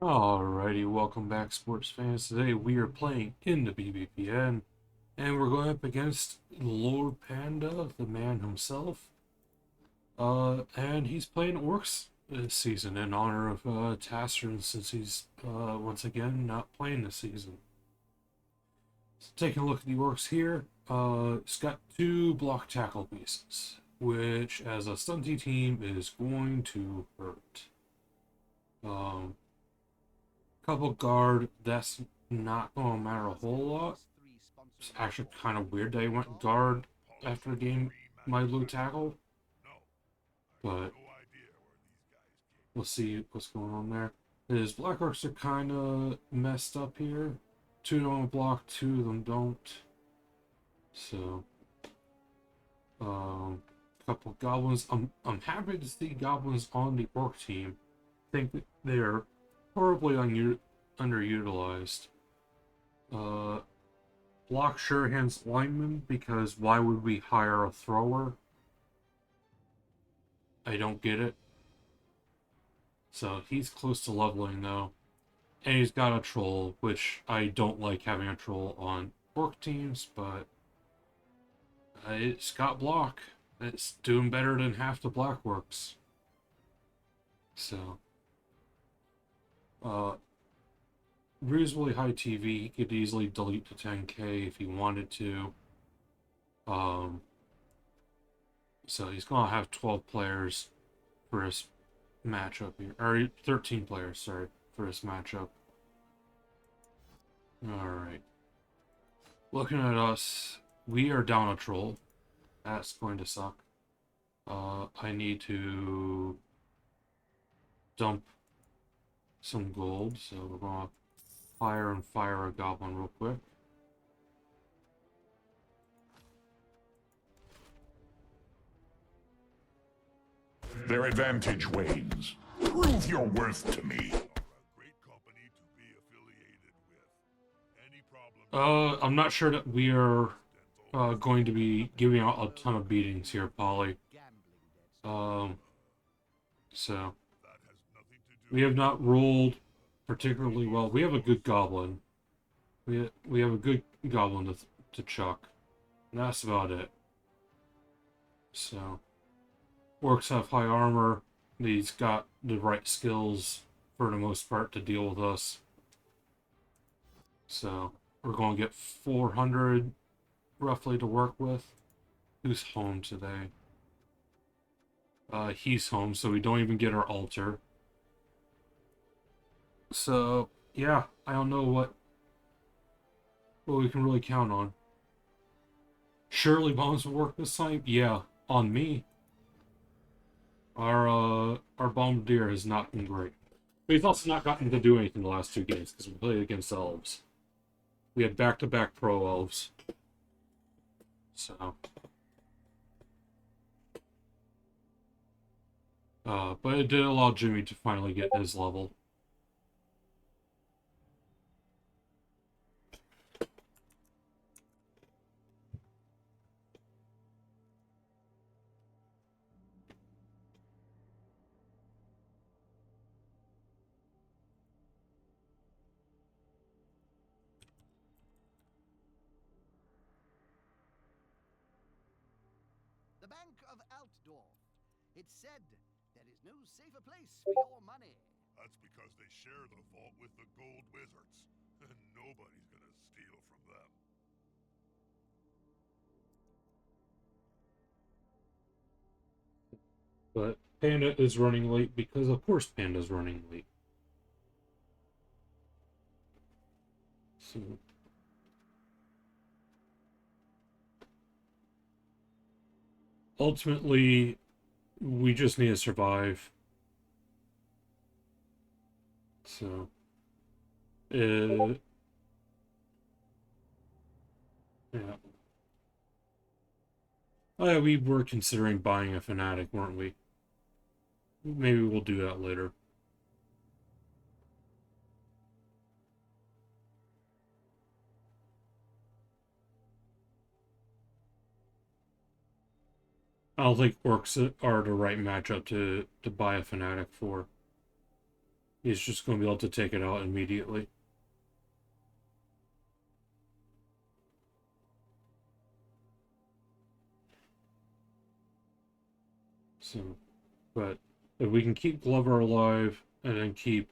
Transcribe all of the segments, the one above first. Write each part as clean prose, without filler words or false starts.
Alrighty, welcome back, sports fans. Today we are playing in the BBPN, and we're going up against Lord Panda, the man himself. And he's playing Orcs this season in honor of Tassrins, since he's once again not playing this season. So taking a look at the Orcs here, it's got two block tackle pieces, which as a stunty team is going to hurt. Um, Couple guard, that's not going to matter a whole lot. It's actually kind of weird they went guard after the game, my blue tackle, but we'll see what's going on there. His black orcs are kind of messed up here. Two of them block, two of them don't. So, couple goblins. I'm happy to see goblins on the orc team. I think that they are horribly underutilized. Block Shuriken's lineman, because why would we hire a thrower? I don't get it. So he's close to leveling though. And he's got a troll, which I don't like having a troll on orc teams, but it's got block. It's doing better than half the black works. So, uh, reasonably high TV. He could easily delete to 10k if he wanted to. So he's gonna have 12 players for his matchup here, or 13 players, sorry, for his matchup. Alright. Looking at us, we are down a troll. That's going to suck. I need to dump some gold, so we're gonna fire a goblin real quick. Their advantage wanes. Prove your worth to me. I'm not sure that we are going to be giving out a ton of beatings here, Polly. So we have not rolled particularly well. We have a good goblin. We have a good goblin to chuck. And that's about it. So orcs have high armor. He's got the right skills for the most part to deal with us. So we're going to get 400 roughly to work with. Who's home today? He's home, so we don't even get our altar. So yeah, I don't know what we can really count on. Surely bombs will work this time? Yeah, on me. Our bombardier has not been great. But he's also not gotten to do anything the last two games because we played against elves. We had back-to-back pro elves. So but it did allow Jimmy to finally get his level. The Bank of Altdorf. It's said there is no safer place for your money. That's because they share the vault with the gold wizards, and nobody's gonna steal from them. But Panda is running late because, of course, Panda's running late. So ultimately, we just need to survive. So, yeah. Oh, yeah, we were considering buying a Fnatic, weren't we? Maybe we'll do that later. I don't think orcs are the right matchup to buy a Fnatic for. He's just going to be able to take it out immediately. So, but if we can keep Glover alive and then keep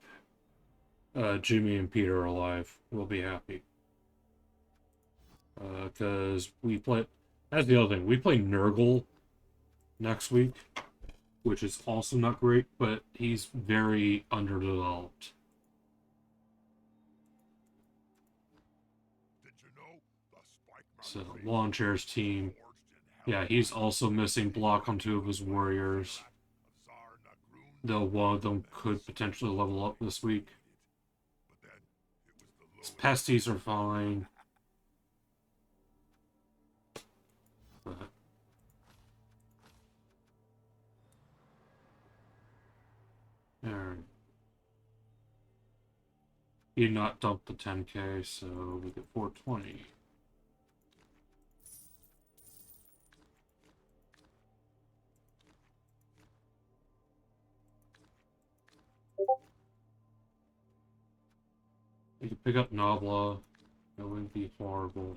Jimmy and Peter alive, we'll be happy. Because we play. That's the other thing. We play Nurgle next week, which is also not great, but he's very underdeveloped. Did you know the spike So, mountain Lawn Chair's team, forged in hell yeah, he's also missing block on 2 of his warriors, of Tsar Nagrun? though one of them could potentially level up this week. But then it was the His lowest. pesties are fine. But Alright. He did not dump the 10k, so we get 420. You could pick up Nabla. That wouldn't be horrible.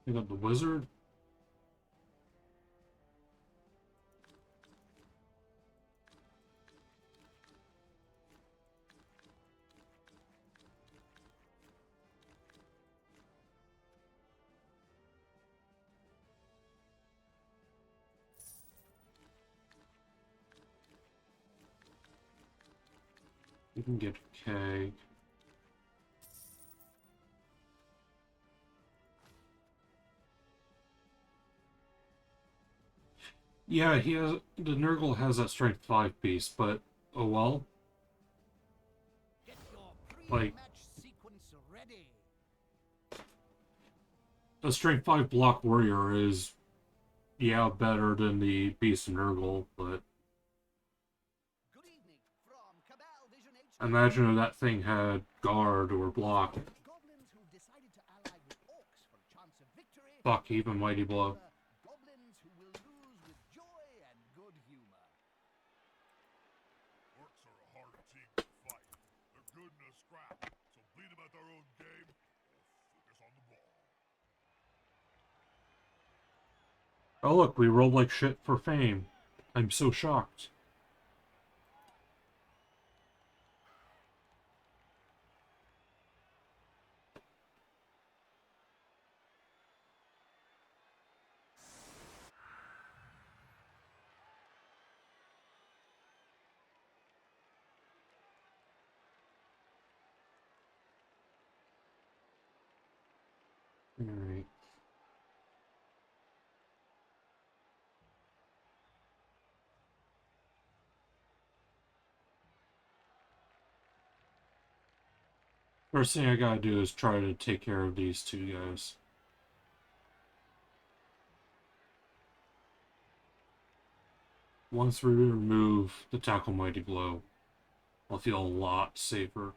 Pick up the wizard. You can get K. Yeah, he has the Nurgle has that strength 5 piece, but oh well. Get your Like pre-match sequence ready. a strength 5 block warrior is better than the beast Nurgle, but Good evening from Cabal Vision HQ. imagine if that thing had guard or block. Goblins who decided to ally with orcs for a chance of victory. Fuck, even mighty blow. Goblins who will lose with joy and good humor. Orcs are a hard team to fight. They're good in a scrap, so beat them at their own game or focus on the ball. Oh look, we rolled like shit for fame. I'm so shocked. Alright. First thing I gotta do is try to take care of these two guys. Once we remove the tackle mighty blow, I'll feel a lot safer.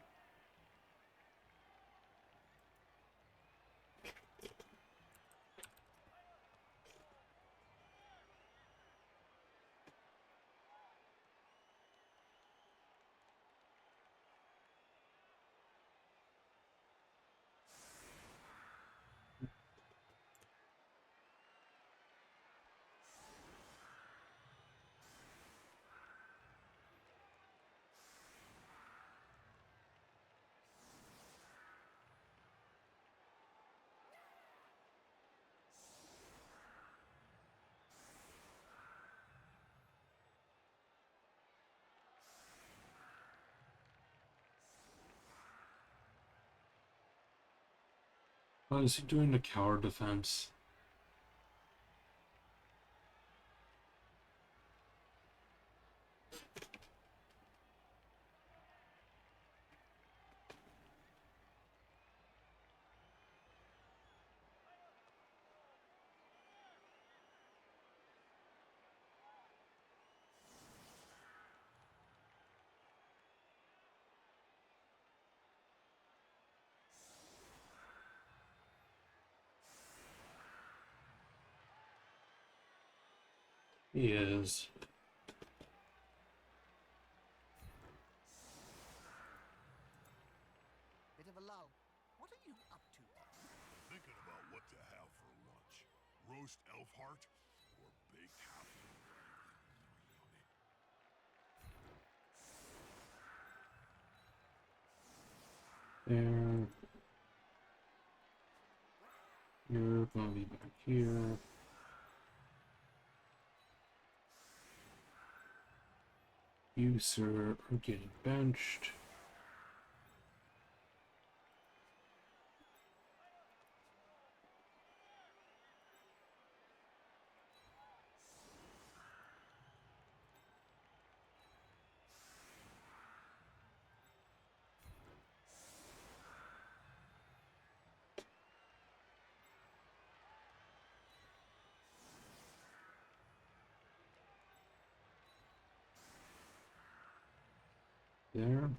What is he doing to coward defense? He is. Bit of a lull. What are you up to? Thinking about what to have for lunch. Roast elf heart or baked halfling. There. You're gonna be back here. You, sir, are getting benched. There.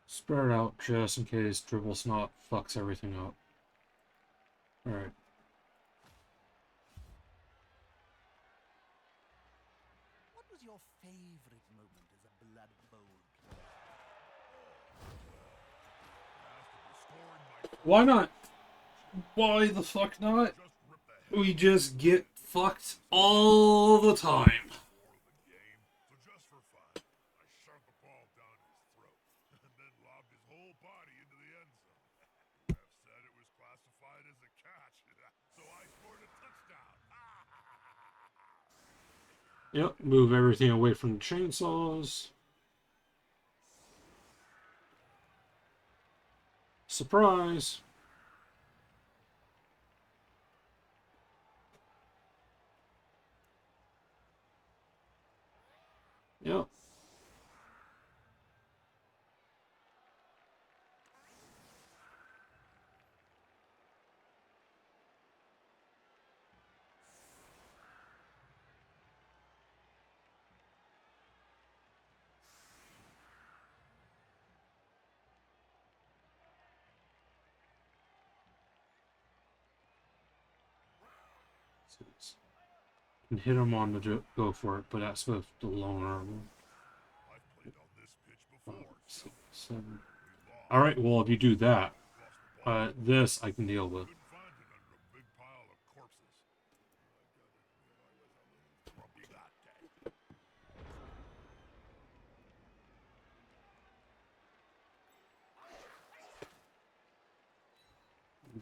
Spread it out just in case Dribble Snot fucks everything up. Alright. What was your favorite moment as a Blood Bowl player? Why not? Why the fuck not? Just rip the head We just get fucked all the time. before the game. So just for fun, I shoved the ball down his throat and then lobbed his whole body into the end zone. Ref said it was classified as a catch, so I scored a touchdown. Yep, move everything away from the chainsaws. Surprise! Yep. Can hit him on the go for it, but that's with the long arm. I've played on this pitch 5, before. 6, 7. We lost. Alright, well, if you do that, Lost the ball. this I can deal with. Couldn't find it under a big pile of corpses. I gotta admit, I was a little grumpy that day.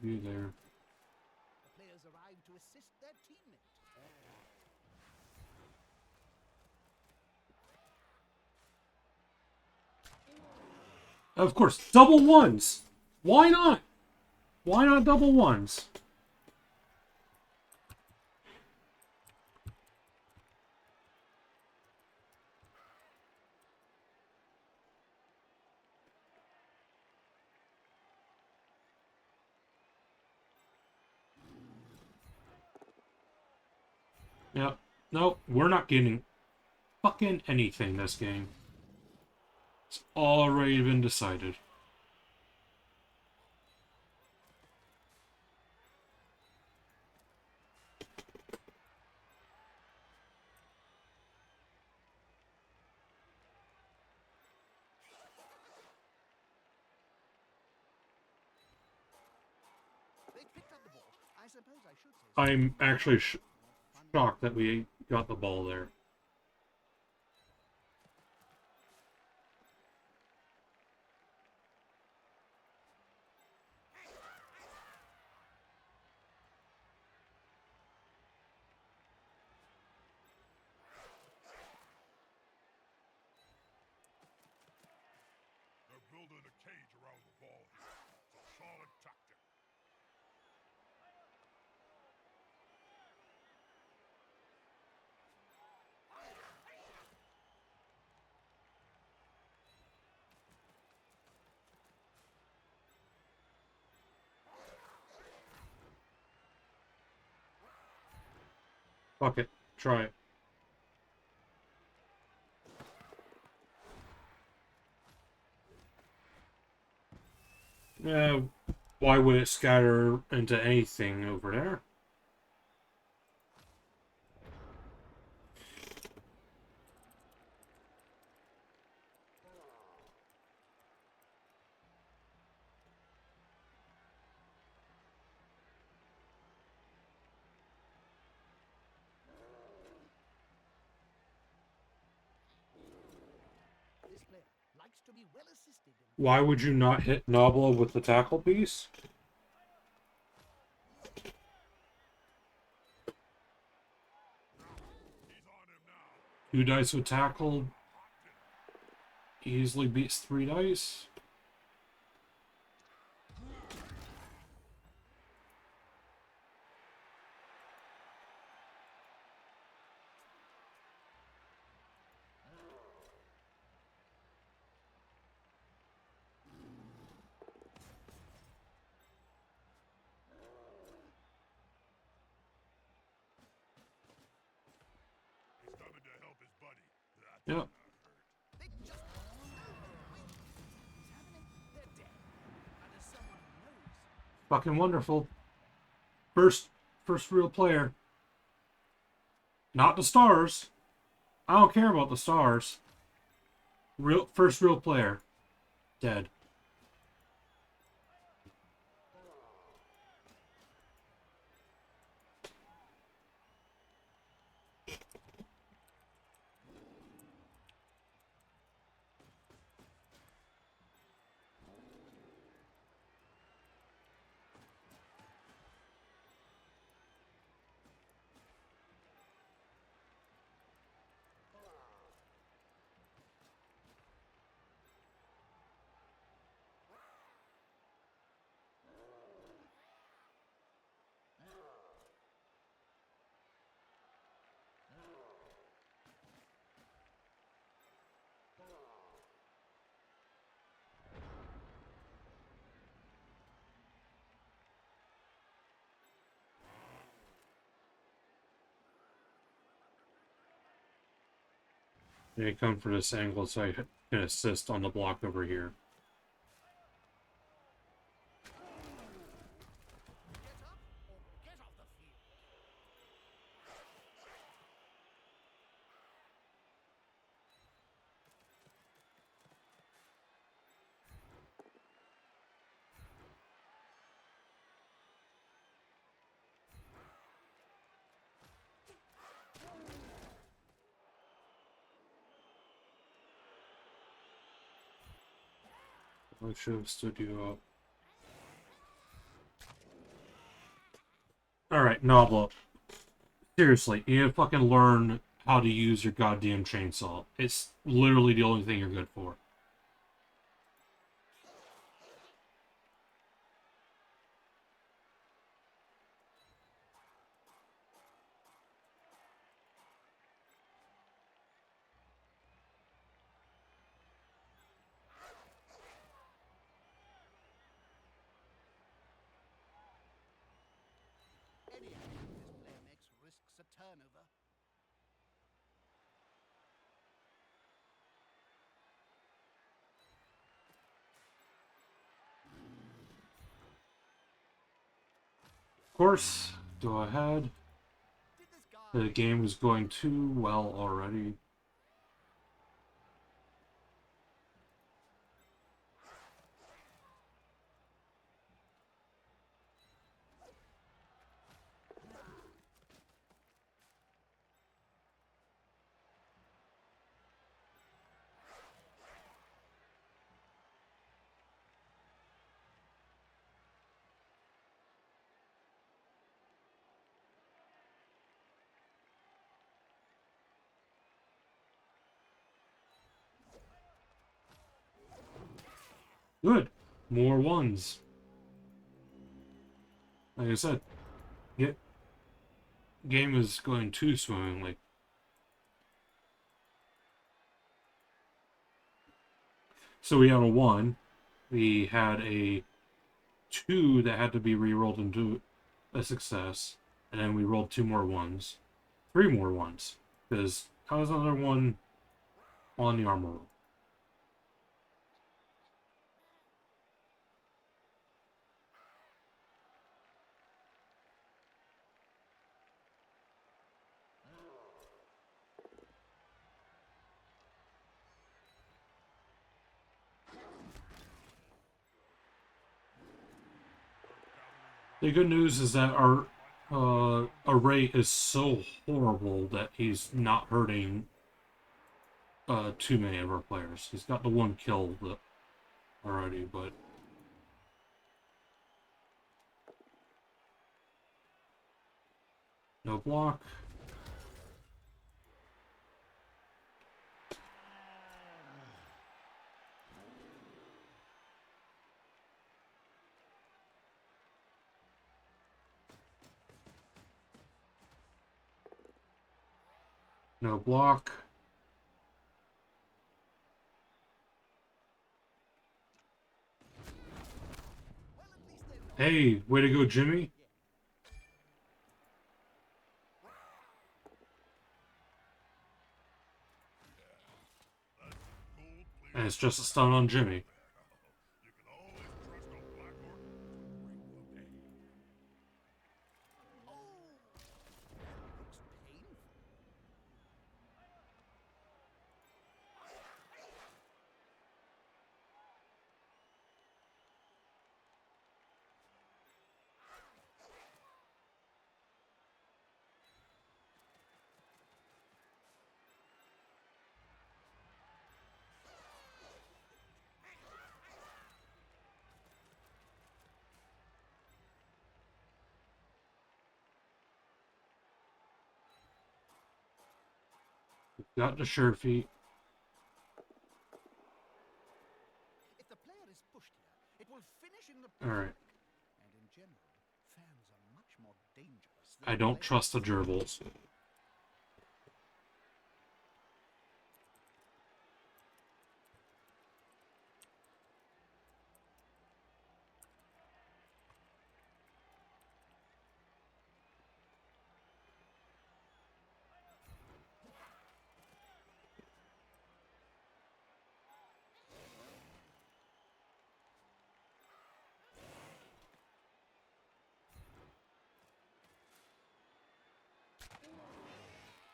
You there. The players arrive to assist their teammate. Of course, double ones! Why not? Why not double ones? Yep. Nope, we're not getting fucking anything this game. It's already been decided. They picked up the ball. I suppose I should say. I'm actually shocked that we got the ball there. They're building a cage around the ball here. It's a solid tactic. Fuck it. Try it. Why would it scatter into anything over there? This player likes to be well assisted in Why would you not hit Nabla with the tackle piece? He's on him now. 2 dice with tackle easily beats 3 dice. He's coming to help his buddy. That's Yep. They just He's having it. They're dead. And as someone who knows, Fucking wonderful. First real player. Not the stars. I don't care about the stars. First real player. Dead. They come for this angle so I can assist on the block over here. get up or get off the field. I should have stood you up. Alright, Nabla. Seriously, you need to fucking learn how to use your goddamn chainsaw. It's literally the only thing you're good for. Any action this player makes risks a turnover. Of course, go ahead. Did this guy The game is going too well already. Good. More ones. Like I said, game is going too swimmingly. So we had a 1. We had a 2 that had to be re-rolled into a success. And then we rolled 2 more 1s. 3 more 1s. Because I was another 1 on the armor roll. The good news is that our array is so horrible that he's not hurting too many of our players. He's got the one kill already, but no block. No block. Hey, way to go, Jimmy. And it's just a stun on Jimmy. You can always trust a black orc. Bring one day. Oh, that looks painful. Got the sure feet. If the player is pushed here, it will finish in the Alright. And in general, fans are much more dangerous I than don't players. trust the gerbils.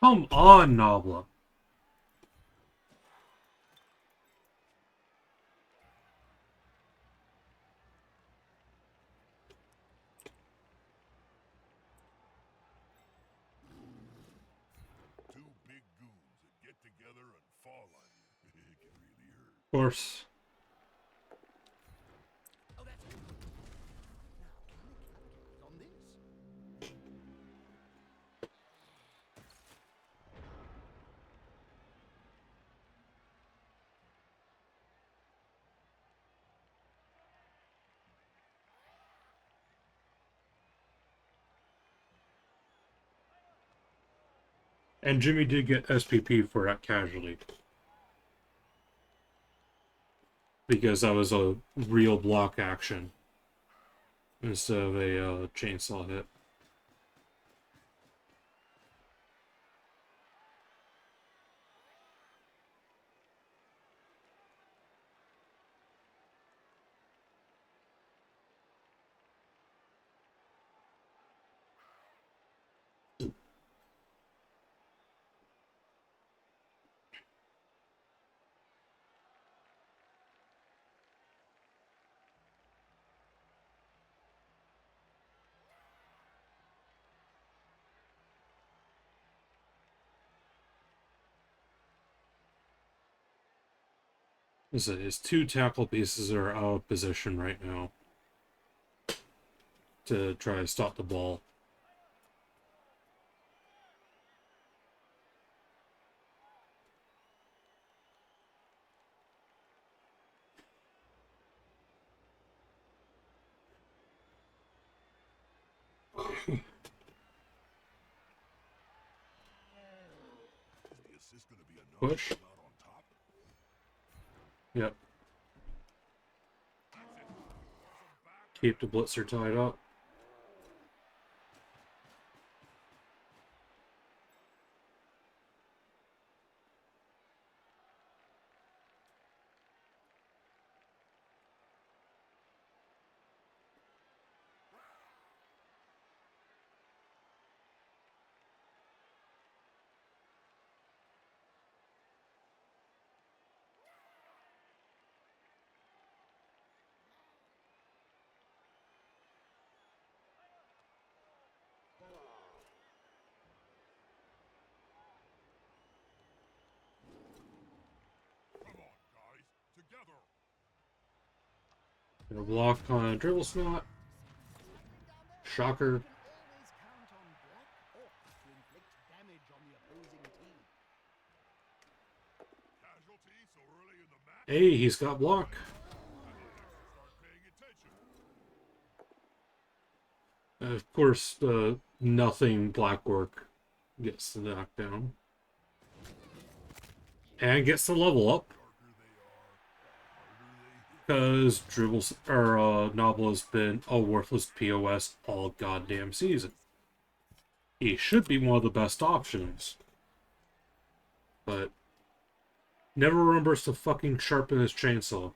Come on, Nobla. Two big goons that get together and fall on you. It can really hurt. Of course. Oh, that's good. Now, can they capitalize on this? And Jimmy did get SPP for that casualty. Because that was a real block action. Instead of a chainsaw hit. Listen, his two tackle pieces are out of position right now to try to stop the ball. Is the assist going to be enough Push. to come out on top? Yep. That's it. Some back. Keep the blitzer tied up. Gonna block on Dribble Snot. Shocker. You can always count on black orcs to inflict damage on the opposing team. Casualty so early in the match? Hey, he's got block. Start paying attention. Of course, nothing Black Orc gets the knockdown. And gets the level up. Because Dribbles or Novel has been a worthless POS all goddamn season. He should be one of the best options. But never remembers to fucking sharpen his chainsaw.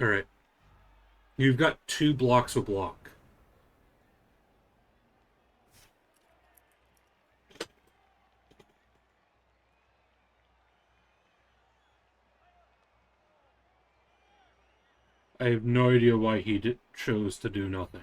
Alright. You've got 2 blocks of block. I have no idea why he chose to do nothing.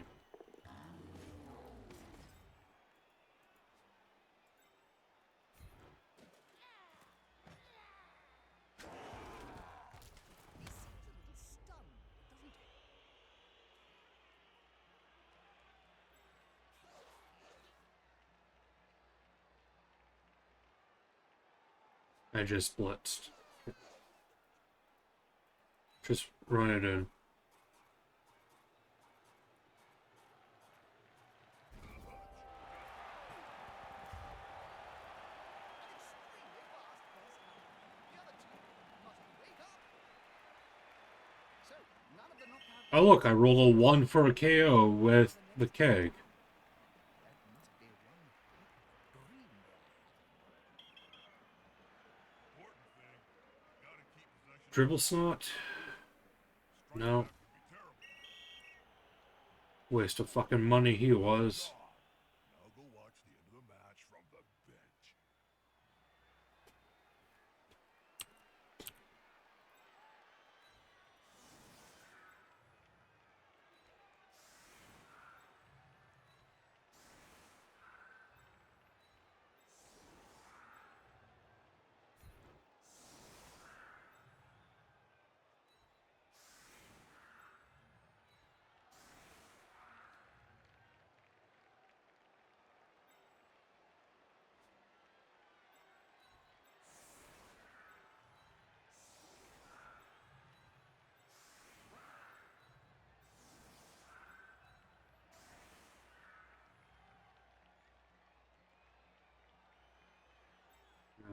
He seems a little stunned, doesn't he? I just blitzed. Just run it in. Oh look, I rolled a 1 for a KO with the keg. Dribble Snot? No. Waste of fucking money he was. Now go watch the end of the match from the bench.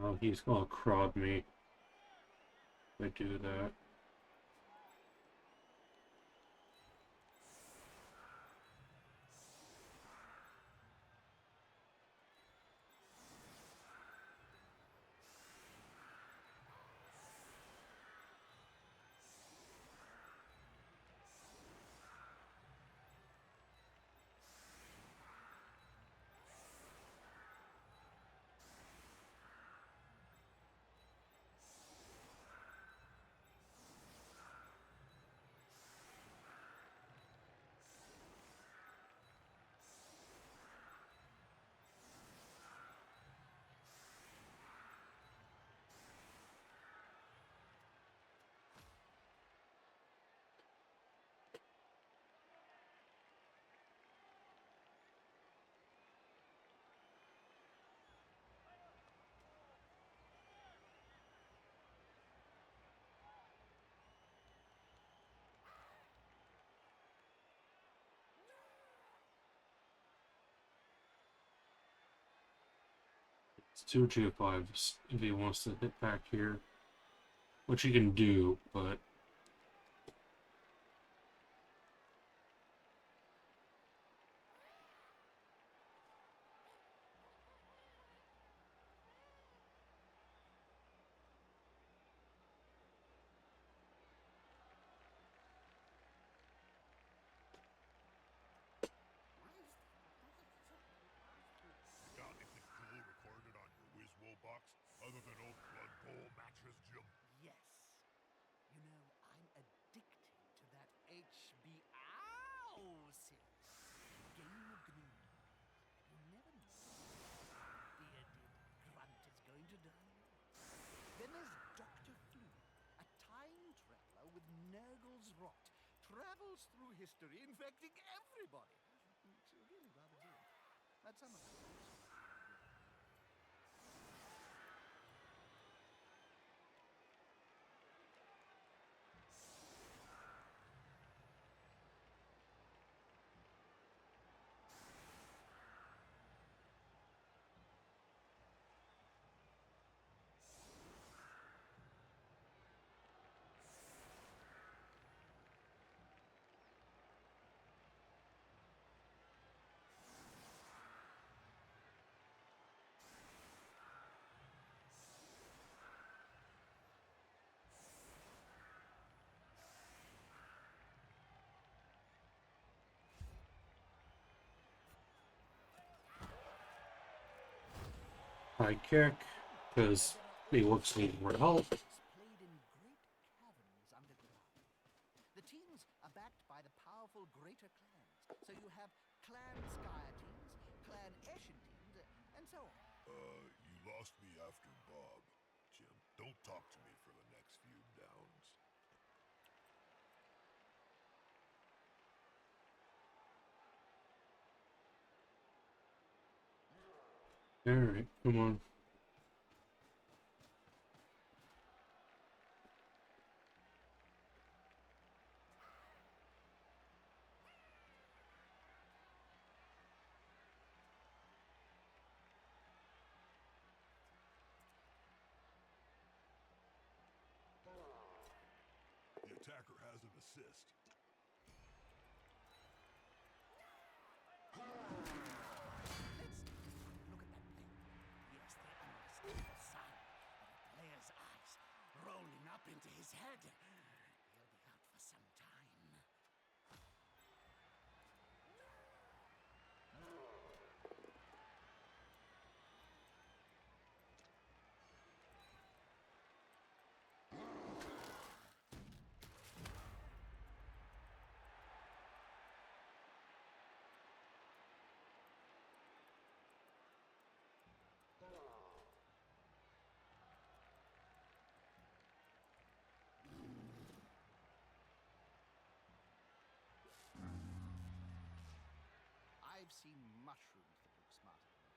Oh, he's gonna crowd me if I do that. It's 2 G5s if he wants to hit back here. which he can do, but Got anything cool recorded on your Wizwo box other than old Blood Bowl matches, Jim? Yes. You know, I'm addicted to that HBO series. Game of Gloom. You never know. Bearded grunt is going to die. Then there's Dr. Flu, a time traveler with Nurgle's rot. Travels through history, infecting everybody. It's really rather good. But some of them. high kick, because he looks need more help. Played in great caverns underground. The teams are backed by the powerful greater clans. So you have Clan Skyer teams, Clan Eshin teams, and so on. You lost me after Bob, Jim. Don't talk to me for the next few downs. Alright, come on. The attacker has an assist. Let's look at that play. Yes, the unmistakable sign of a player's eyes rolling up into his head. He'll be out for some time. I've seen mushrooms that look smarter than that.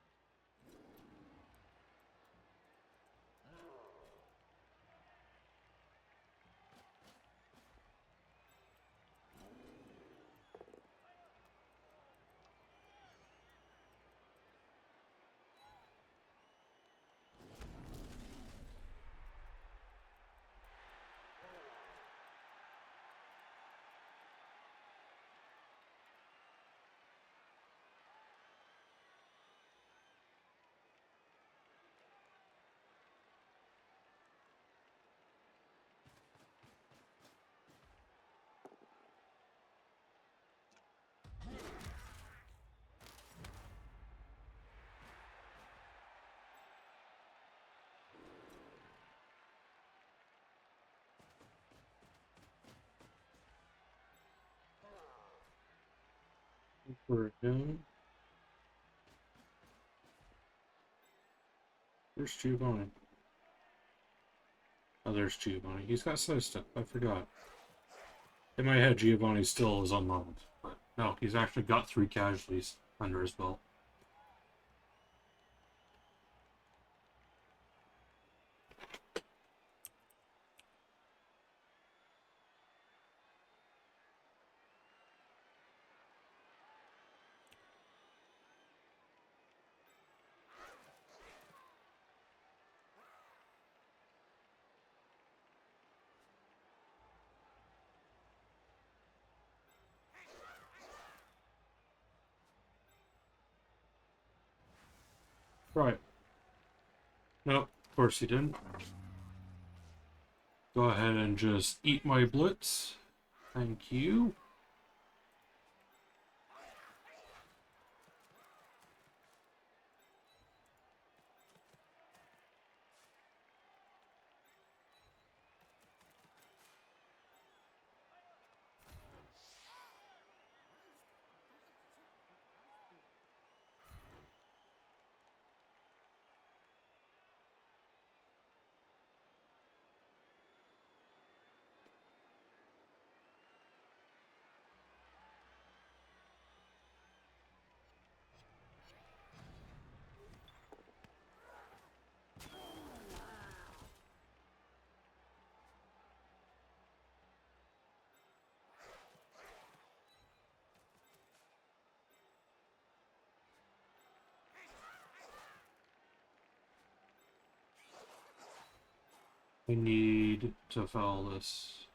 For him. Where's Giovanni? Oh, there's Giovanni. He's got side step. I forgot. In my head, Giovanni still is unarmed. But no, he's actually got 3 casualties under his belt. Right. Nope, of course he didn't. Go ahead and just eat my blitz. Thank you. I need to foul this.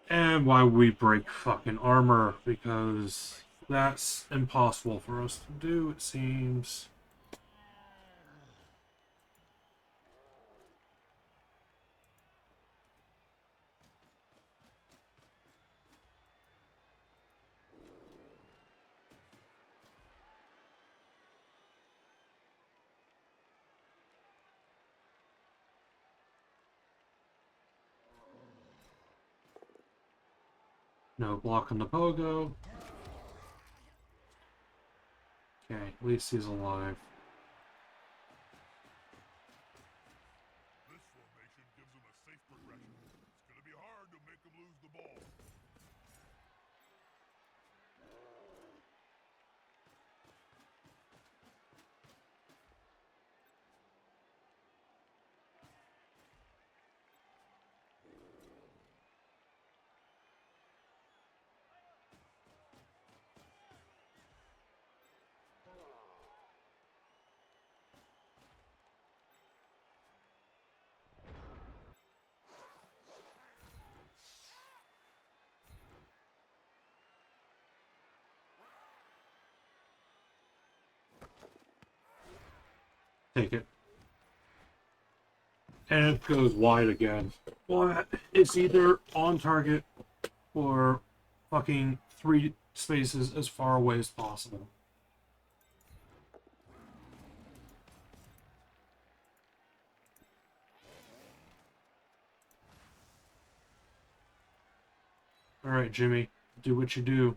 And why we break fucking armor, because that's impossible for us to do, it seems. No blocking the pogo. Okay, at least he's alive. This formation gives him a safe progression. It's gonna be hard to make him lose the ball. Take it. And it goes wide again. But it's either on target or fucking 3 spaces as far away as possible. Alright, Jimmy. Do what you do.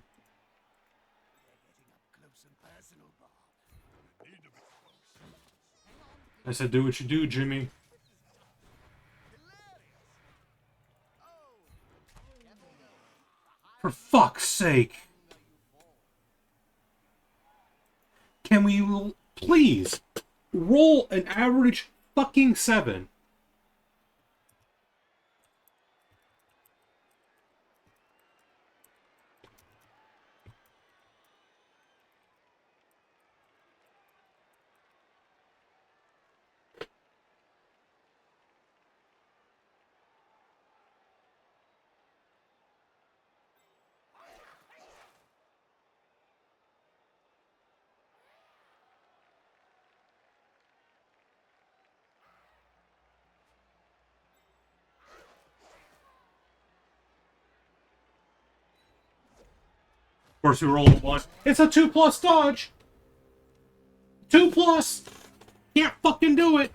I said do what you do, Jimmy. For fuck's sake! Can we please roll an average fucking 7? Of course, we roll a 1. It's a 2+ dodge! 2+! Can't fucking do it!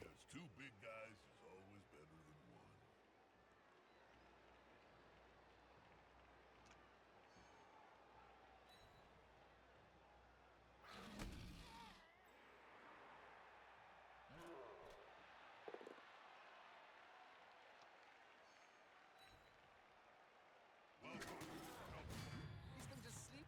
Yes, two big guys is always better than one. He's going to sleep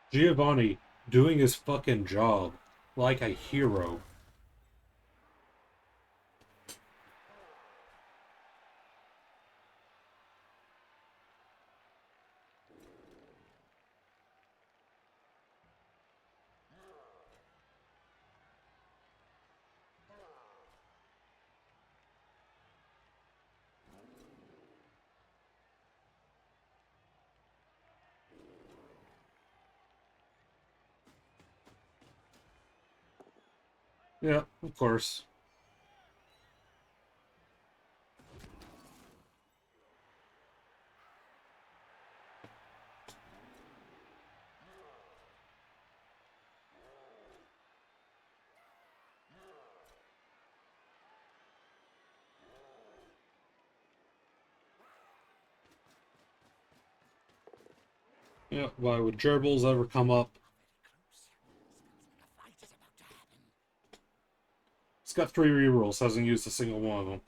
Giovanni doing his fucking job like a hero. Yeah, of course. Yeah, why would gerbils ever come up? A fight is about to happen. It's got 3 rerolls, hasn't used a single one of them.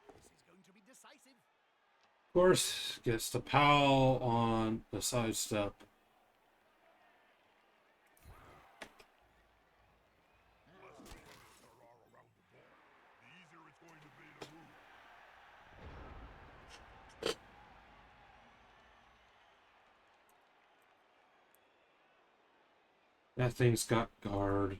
This is going to be decisive. Of course, gets the POW on the sidestep. There are around the ball. The easier it's going to be to move. That thing's got guard.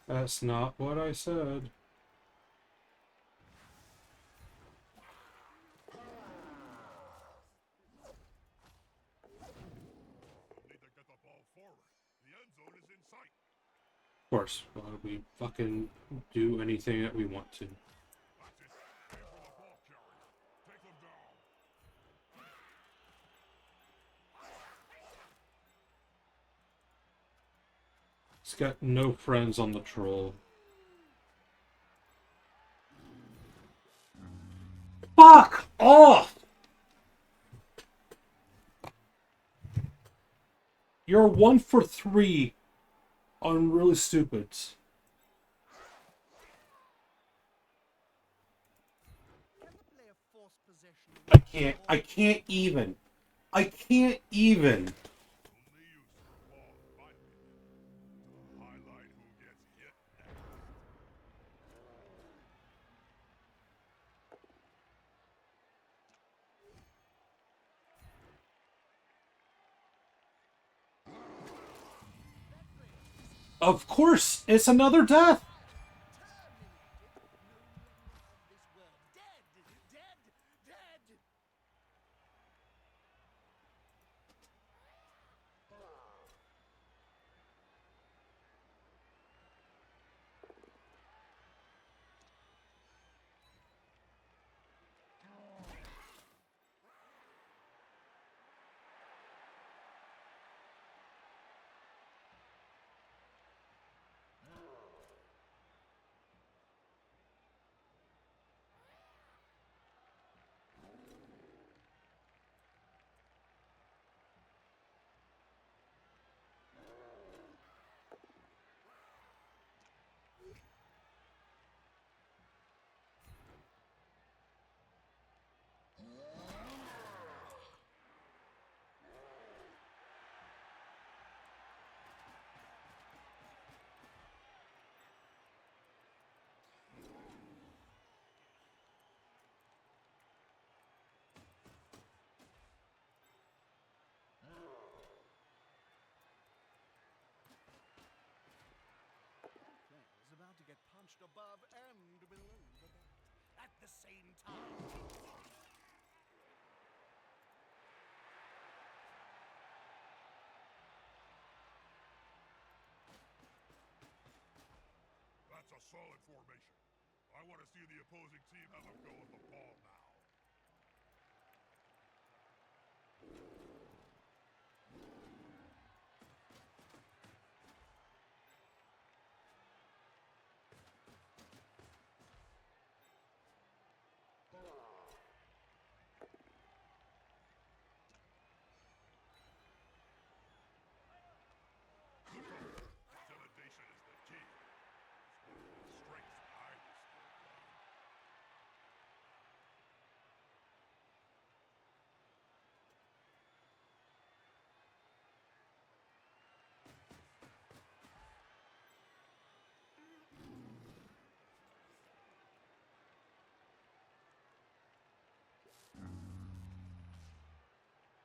That's not what I said. Need to get the ball forward. The end zone is in sight. Of course, why would we fucking do anything that we want to? That's it. Aim for the ball carrier. Take them down. It's got no friends on the troll. Fuck off! You're 1 for 3 on really stupids. Can the player force possession I away can't. from I the ball? can't even. I can't even. Only use the ball, in my opinion, to highlight who gets hit next. Of course, it's another death. Terminated. No longer of this world. Dead. Dead. Dead. Players about to get punched above and below the belt at the same time. a solid formation. I want to see the opposing team have a go at the ball now. Intimidation is the key. It's one of the strengths I was still playing.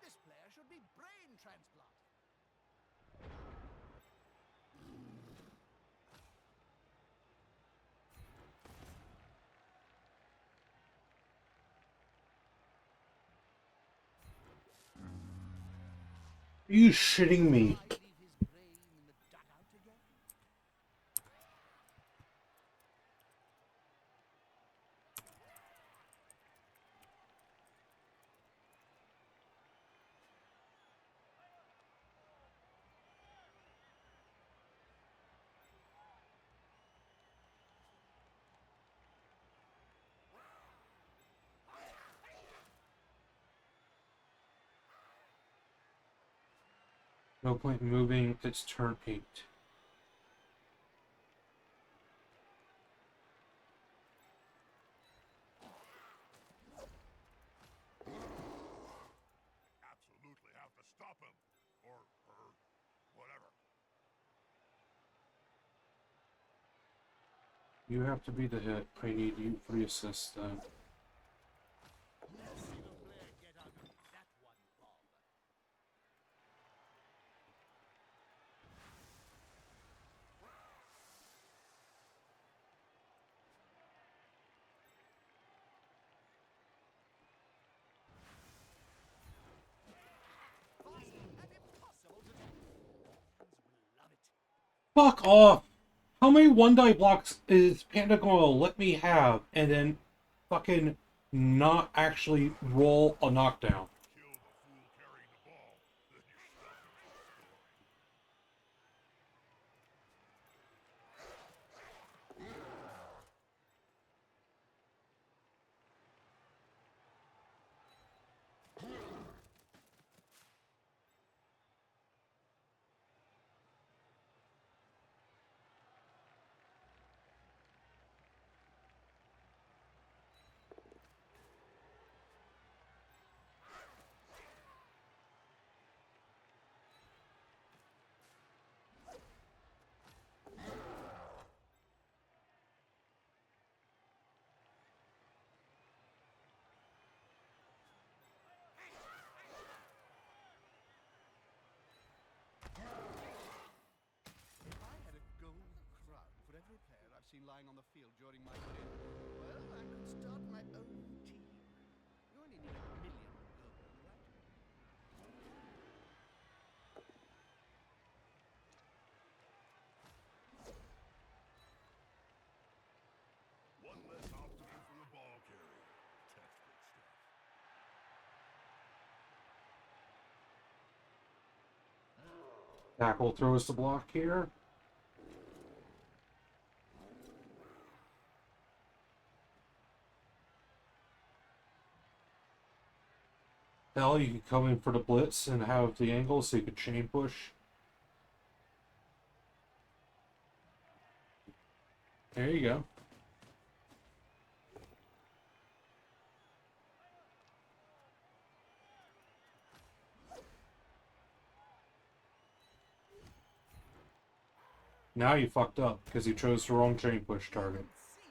This player should be brain transplanted. Are you shitting me? I leave his brain in the dugout again? No point in moving. It's turn 8. Absolutely have to stop him. Or her. Whatever. You have to be the hit. I need you for the assist then. Let's see the player get out of that one, Bob. Fast and impossible to do. Fans will love it. Fuck off! How many one die blocks is Panda going to let me have and then fucking not actually roll a knockdown? Kill the fool carrying the ball. Then you're stuck with the story. If I had a gold crown for every player I've seen lying on the field during my career, well, I could start my own team. You only need 1,000,000 gold, right? One less obstacle for the ball carrier. Textbook stuff. Tackle throws the block here. Hell, you can come in for the blitz and have the angle so you can chain push. There you go. Now you fucked up because you chose the wrong chain push target. Finch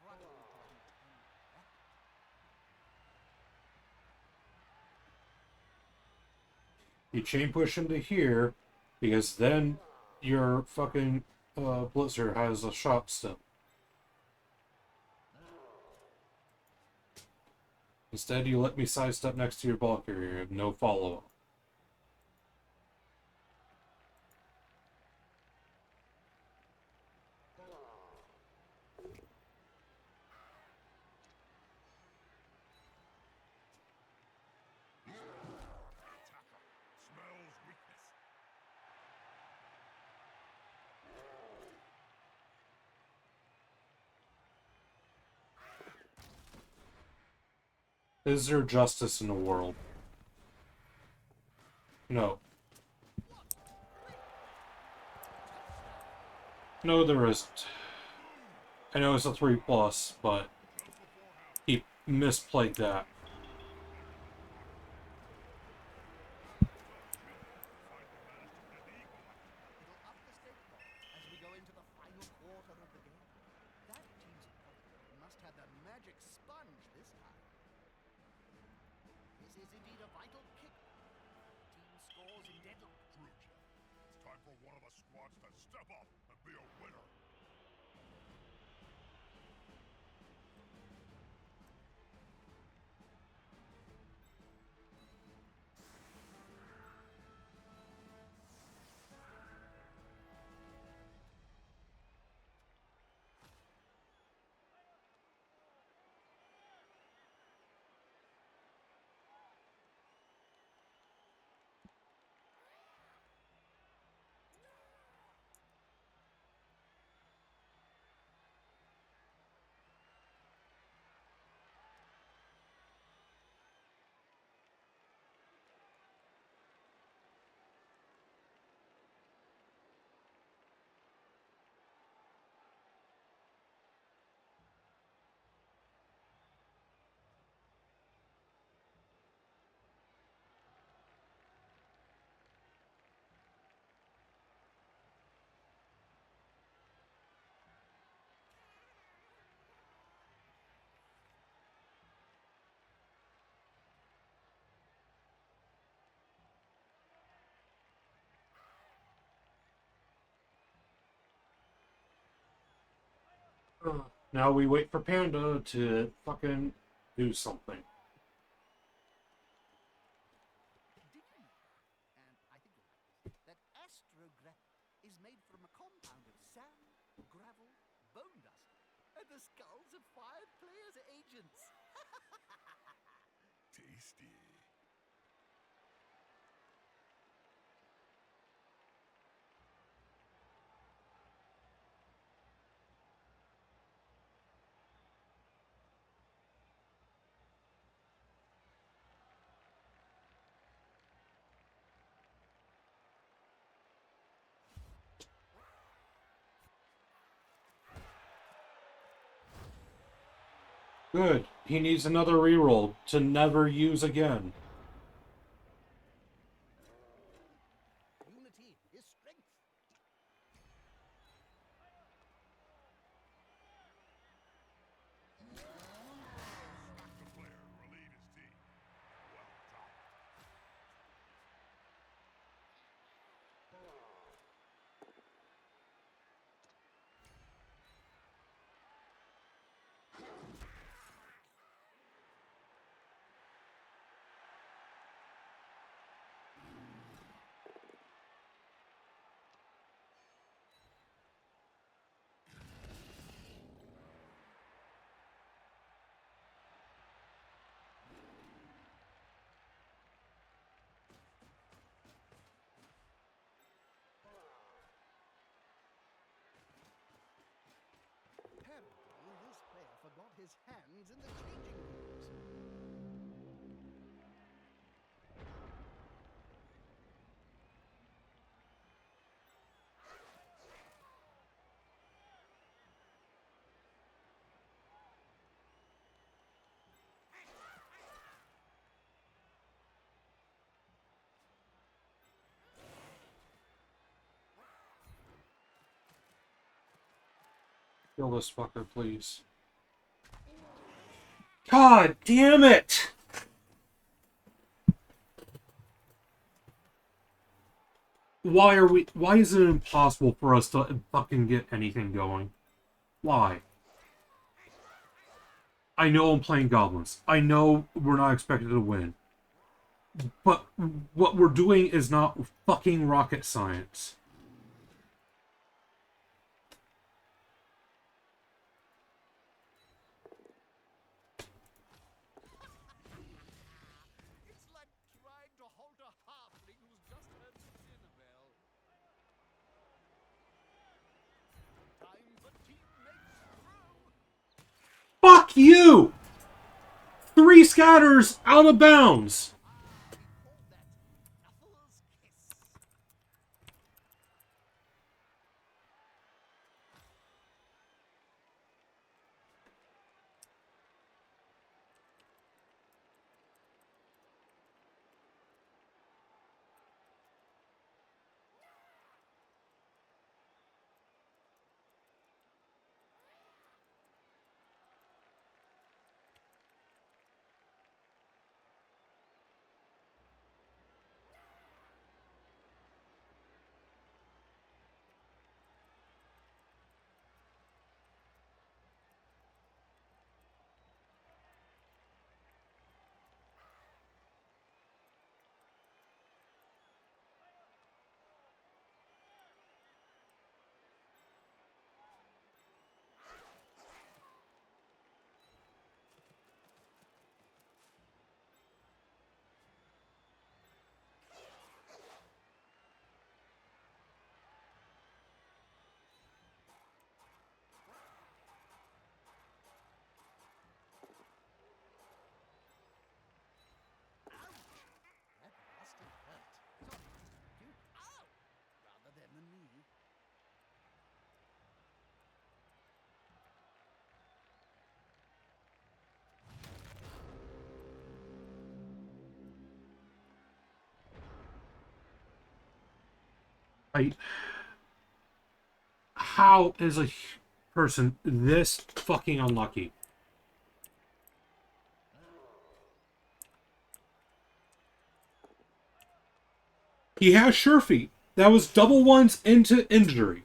was struggling to contain that. You chain push into here because then your fucking blitzer has a shot still. Instead, you let me sidestep next to your ball carrier. You have no follow-up. Is there justice in the world? No. No, there isn't. I know it's a 3+, but he misplayed that. It'll up the stake ball as we go into the final quarter of the game. That team's opponent must have the magic sponge this time. This is indeed a vital kick. Team scores in deadlock. True, Jeff. It's time for one of the squads to step up and be a winner. Now we wait for Panda to fucking do something. Did you know, and I think you'll like this, that astrogravity is made from a compound of sand, gravel, bone dust, and the skulls of 5 players' agents. Tasty. Good. He needs another reroll to never use again. Unity is strength. Smack the player who relieved his team. Well done. Apparently, this player forgot his hands in the changing rooms. Kill this fucker, please. God damn it! Why is it impossible for us to fucking get anything going? Why? I know I'm playing goblins. I know we're not expected to win. But what we're doing is not fucking rocket science. It's like trying to halt a halfling who's just heard the dinner bell. Time for teammates through. Fuck you! 3 scatters out of bounds. Call that Knuckles' kiss. That must have hurt. Sorry, you. Ow! Rather them than me. How is a person this fucking unlucky? He has sure feet. That was double ones into injury.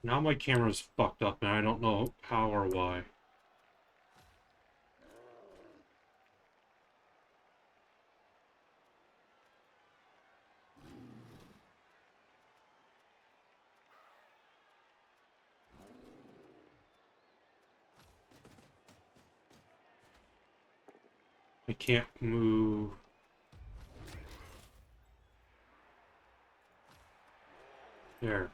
Now my camera's fucked up and I don't know how or why. I can't move. There.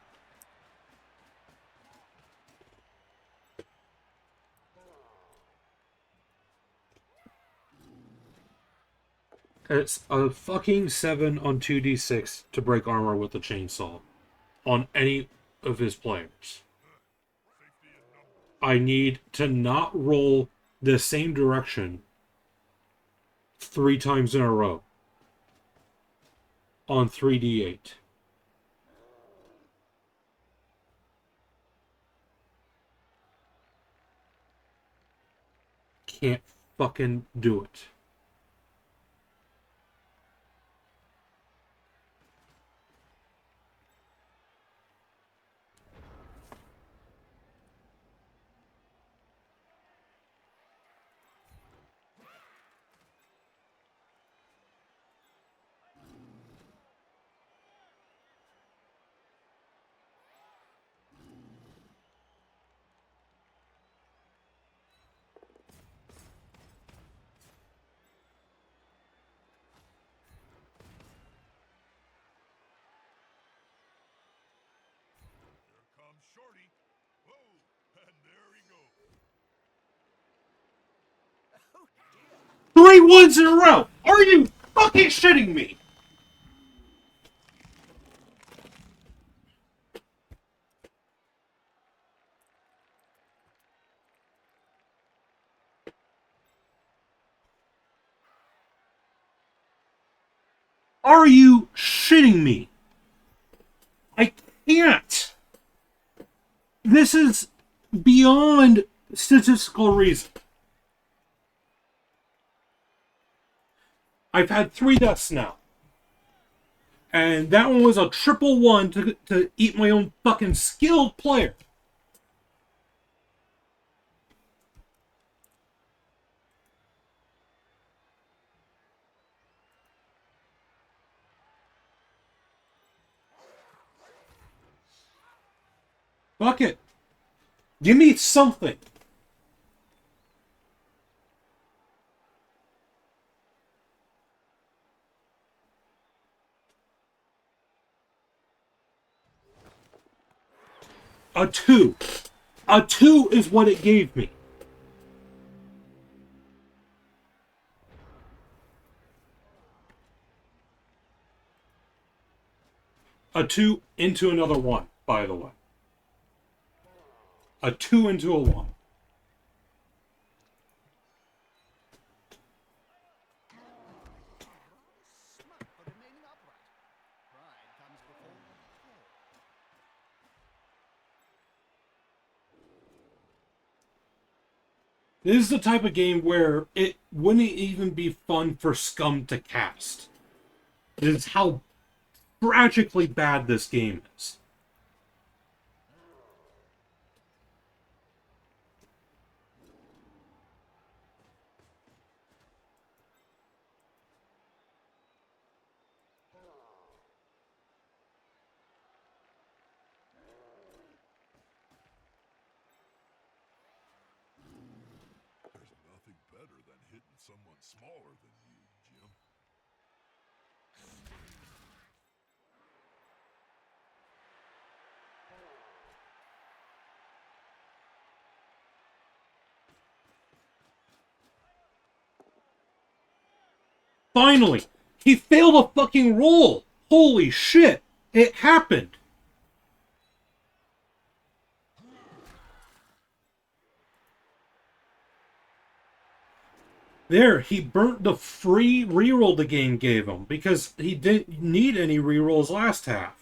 It's a fucking 7 on 2d6 to break armor with a chainsaw on any of his players. I need to not roll the same direction 3 times in a row on 3d8. Can't fucking do it. Here comes Shorty. Whoa, and there he goes. Oh dear. 3 ones in a row! Are you fucking shitting me? Are you shitting me? I can't. This is beyond statistical reason. I've had 3 deaths now. And that one was a triple 1 to eat my own fucking skilled player. Fuck it. Give me something. A 2. A 2 is what it gave me. A 2 into another 1, by the way. A 2 into a 1. Smart for remaining upright. Pride comes before the fall. This is the type of game where it wouldn't even be fun for Scum to cast. It's how tragically bad this game is. There's nothing better than hitting someone smaller than you, Jim. Finally! He failed a fucking roll! Holy shit! It happened! There, he burnt the free reroll the game gave him because he didn't need any rerolls last half.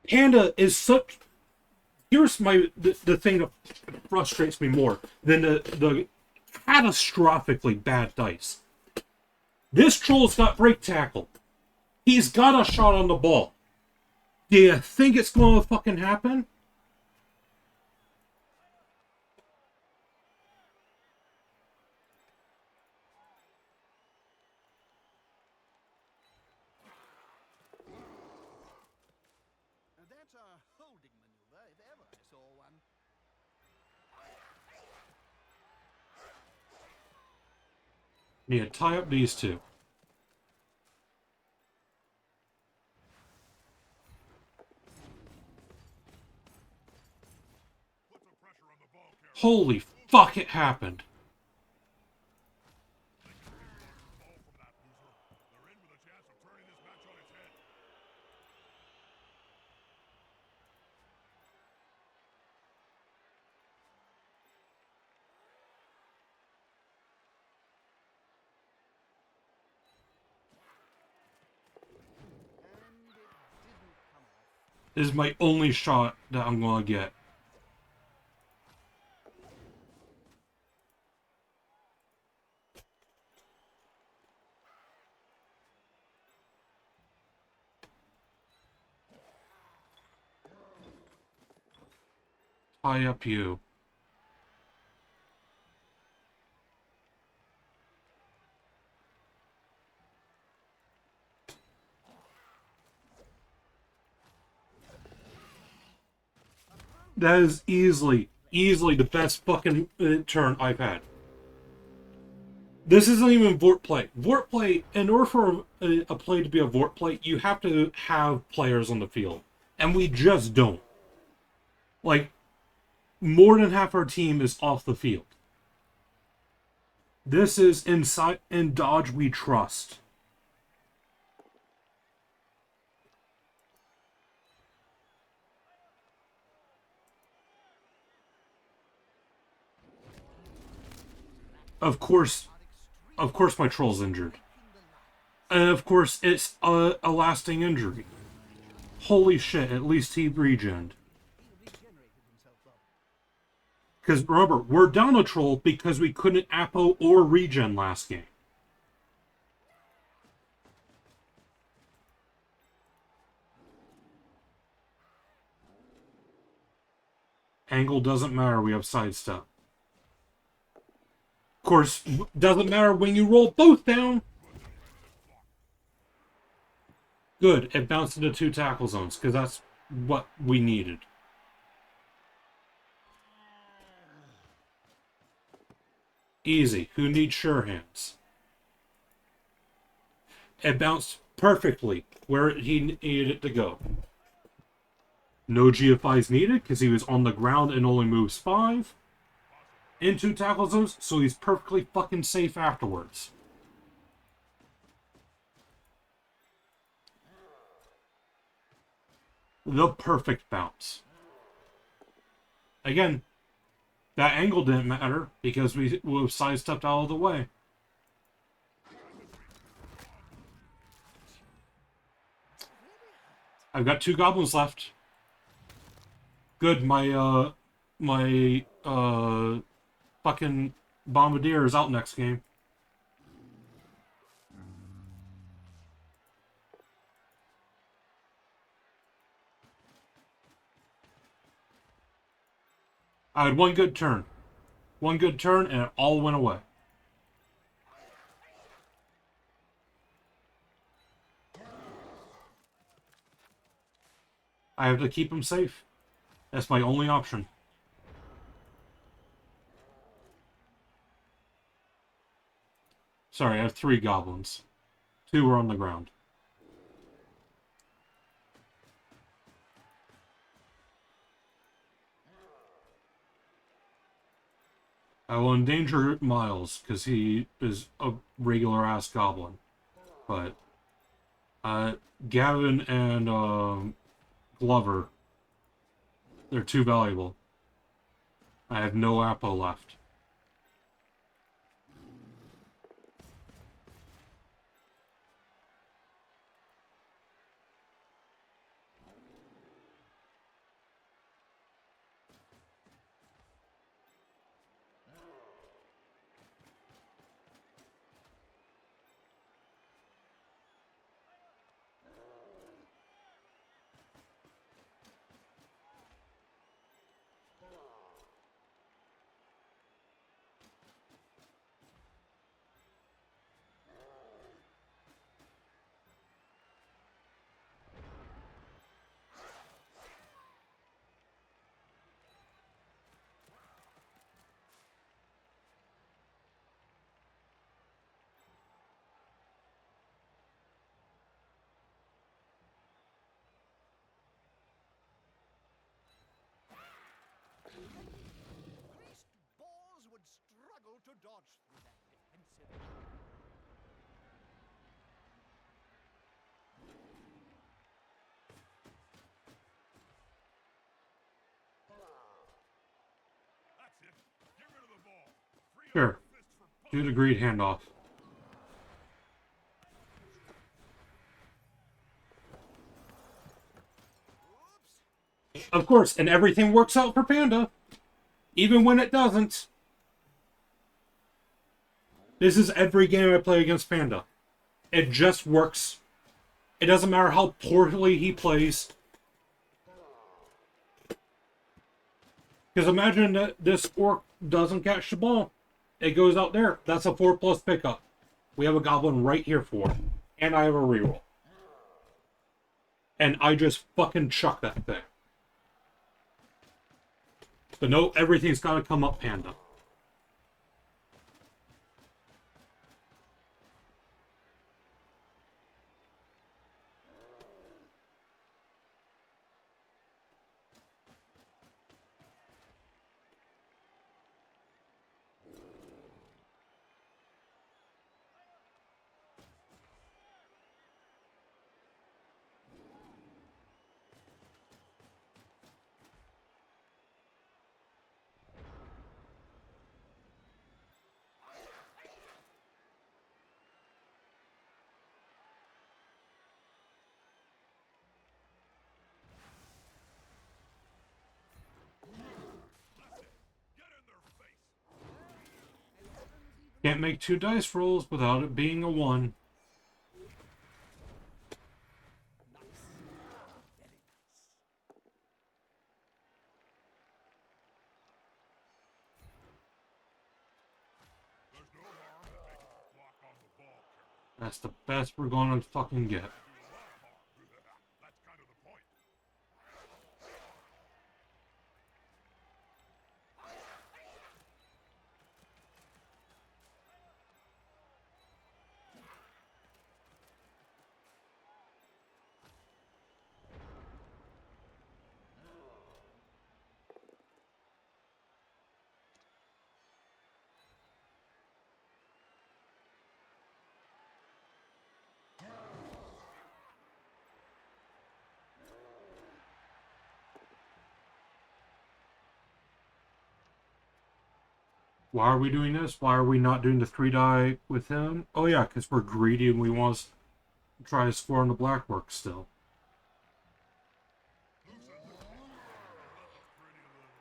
Panda is such... Here's the thing that frustrates me more than the catastrophically bad dice. This troll's got break tackle. He's got a shot on the ball. Do you think it's going to fucking happen? Now that's a holding maneuver, if ever I saw one. Yeah, tie up these two. Put some pressure on the ball carrier. Holy fuck, it happened. Ball from that loser. They're in with a chance of turning this match on its head. And it didn't come off. This is my only shot that I'm going to get. Tie up you. That is easily the best fucking turn I've had. This isn't even Vort play. Vort play, in order for a play to be a Vort play, you have to have players on the field. And we just don't. Like, more than half our team is off the field. This is in Dodge we trust. Of course my troll's injured. And of course it's a lasting injury. Holy shit, at least he regened. He regenerated himself, though. Because remember, we're down a troll because we couldn't Apo or regen last game. Angle doesn't matter, we have sidestep. Of course, doesn't matter when you roll both down. Good, it bounced into 2 tackle zones, because that's what we needed. Easy. Who needs sure hands? It bounced perfectly where he needed it to go. No GFIs needed, because he was on the ground and only moves 5. Into tackle zones, so he's perfectly fucking safe afterwards. The perfect bounce. Again, that angle didn't matter because we sidestepped out of the way. I've got 2 goblins left. Good, my fucking bombardier is out next game. I had one good turn. One good turn, and it all went away. I have to keep him safe. That's my only option. Sorry, I have 3 goblins. 2 are on the ground. I will endanger Miles, because he is a regular-ass goblin. But, Gavin and, Glover, they're too valuable. I have no Apo left. Greased balls would struggle to dodge through that defensive. That's it. Get rid of the ball. Free up Sure. your fists for Do the greed handoff. Of course, and everything works out for Panda. Even when it doesn't. This is every game I play against Panda. It just works. It doesn't matter how poorly he plays. Because imagine that this orc doesn't catch the ball. It goes out there. That's a 4+ pickup. We have a goblin right here for it. And I have a reroll. And I just fucking chuck that thing. But no, everything's got to come up Panda. Can't make 2 dice rolls without it being a 1. That's the best we're gonna fucking get. That's kind of the point. Why are we doing this? Why are we not doing the 3-die with him? Oh yeah, because we're greedy and we want to try to score on the black work still. Loosen the key. That's a pretty little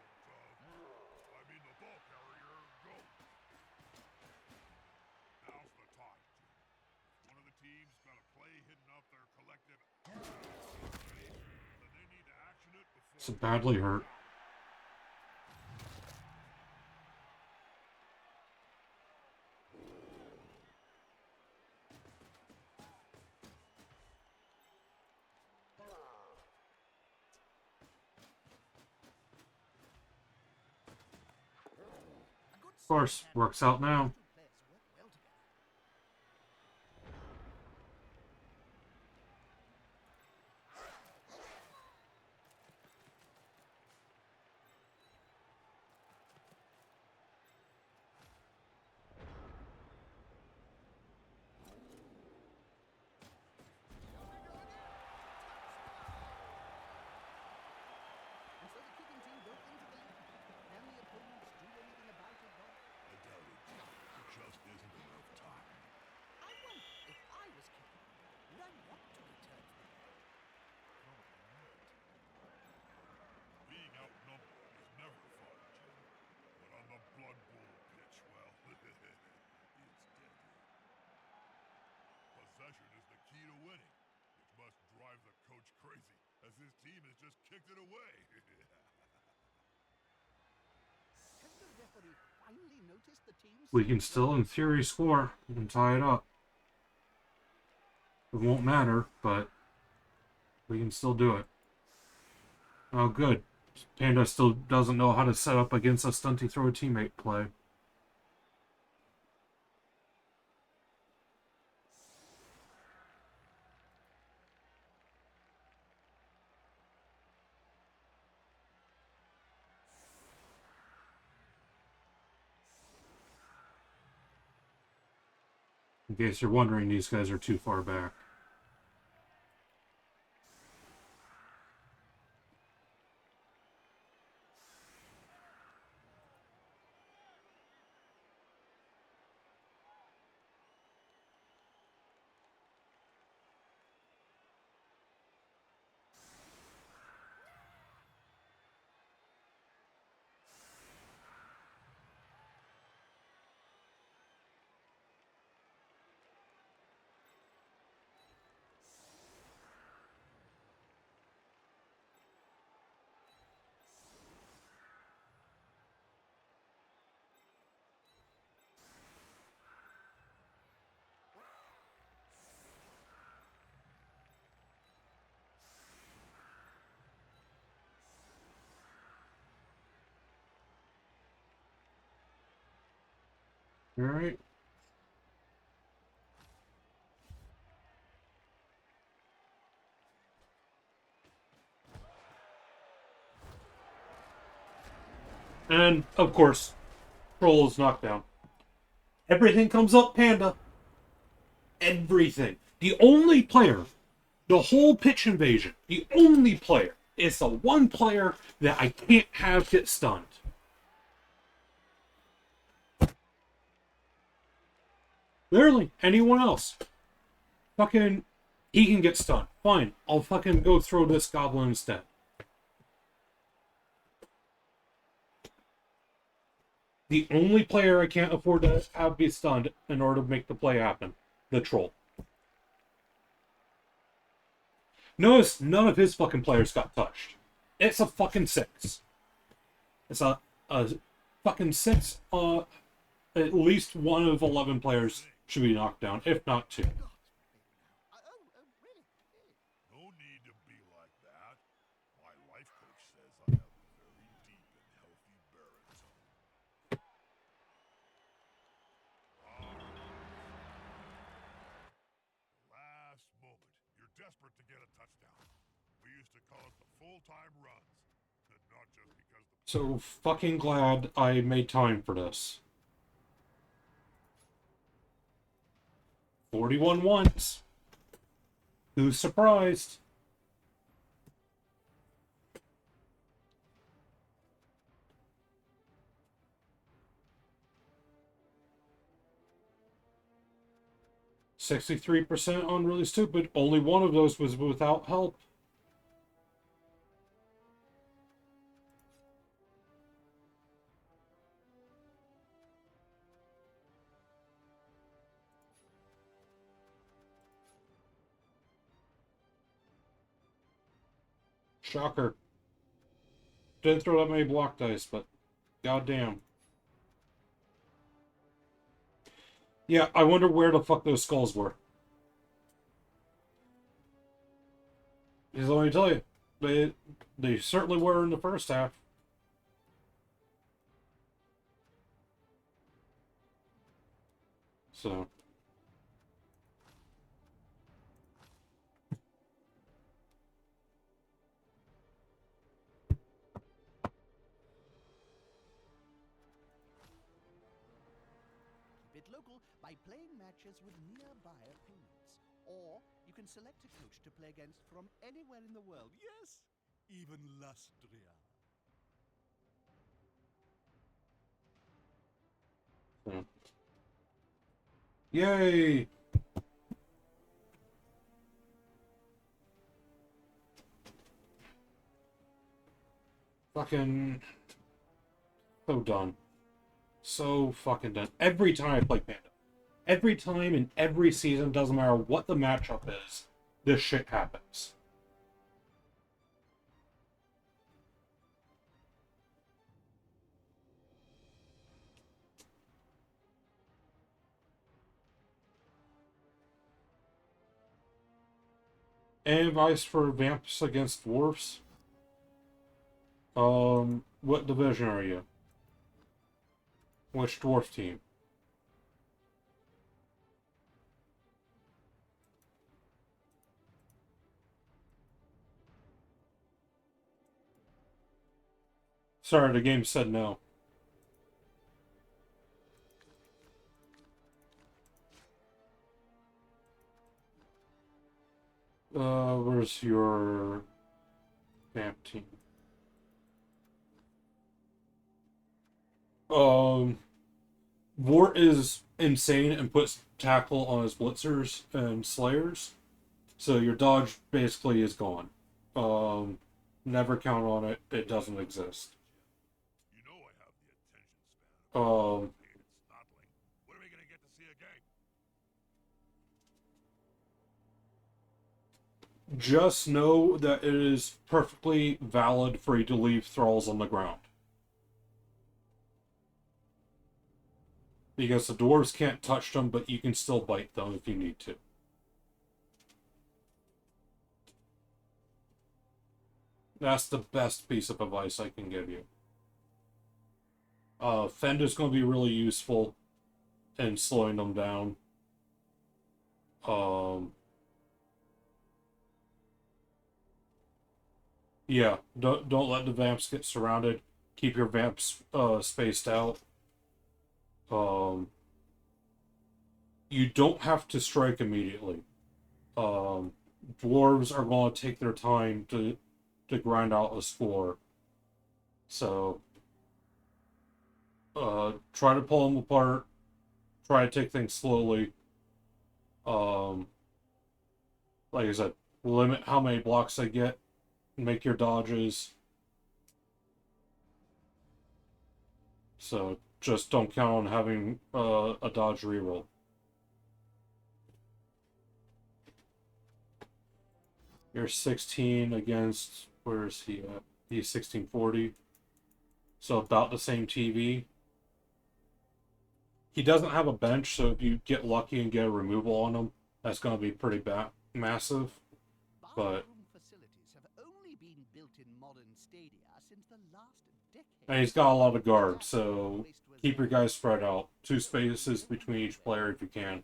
dove. I mean, the ball carrier, go. Now's the time, Jim. One of the teams got a play hidden up their collective. Then they need to action it before. So badly hurt. Of course, works out now. And so the kicking team don't intervene. Can the opponents do anything about it, Bob? I doubt it, Jim. There just isn't enough time. I wonder if I was kicking, would I want to return to the ball? Probably not. Being outnumbered is never fun, Jim. But on the Blood Bowl pitch, well, it's deadly. Possession is the key to winning, which must drive the coach crazy, as his team has just kicked it away. Has the referee finally noticed the team's... We can still, in theory, score and tie it up. It won't matter, but we can still do it. Oh, good. Panda still doesn't know how to set up against a stunty throw a teammate play. In case you're wondering, these guys are too far back. Alright. And, of course, Troll is knocked down. Everything comes up, Panda. Everything. The only player, the whole pitch invasion, the only player is the one player that I can't have get stunned. Literally, anyone else. Fucking, he can get stunned. Fine, I'll fucking go throw this goblin instead. The only player I can't afford to have be stunned in order to make the play happen. The Troll. Notice none of his fucking players got touched. It's a fucking 6. It's a fucking 6. At least one of 11 players should be knocked down, if not 2. desperate to get a touchdown. We used to call it the full-time runs. Not just because the So fucking glad I made time for this. 41 ones. Who's surprised? %63% on Really Stupid. Only one of those was without help. Shocker. Didn't throw that many block dice, but goddamn. Yeah, I wonder where the fuck those skulls were. Because let me tell you, they certainly were in the first half. So. Keep it local by playing matches with nearby opponents. Or you can select a coach to play against from anywhere in the world. Yes, even Lustria. So. Yay! Fucking so done. So fucking done. Every time I play Panda. Every time in every season, doesn't matter what the matchup is, this shit happens. Any advice for Vamps against Dwarfs? What division are you? Which Dwarf team? Sorry, the game said no. Where's your Vamp team? Vort is insane and puts tackle on his blitzers and slayers. So your dodge basically is gone. Never count on it. It doesn't exist. You know I have the attention span of Um, paid snotling. When are we gonna get to see a game? just know that it is perfectly valid for you to leave thralls on the ground. Because the dwarves can't touch them, but you can still bite them if you need to. That's the best piece of advice I can give you. Fend is going to be really useful in slowing them down. Yeah, don't let the vamps get surrounded. Keep your vamps spaced out. You don't have to strike immediately. Dwarves are going to take their time to grind out a score. So, try to pull them apart. Try to take things slowly. Like I said, limit how many blocks they get. Make your dodges. So, just don't count on having a dodge reroll. You're 16 against, where is he at? He's 1640. So about the same TV. He doesn't have a bench, so if you get lucky and get a removal on him, that's going to be pretty massive. But Bathroom facilities have only been built in modern stadia since the last decade. and he's got a lot of guard, so keep your guys spread out. 2 spaces between each player if you can.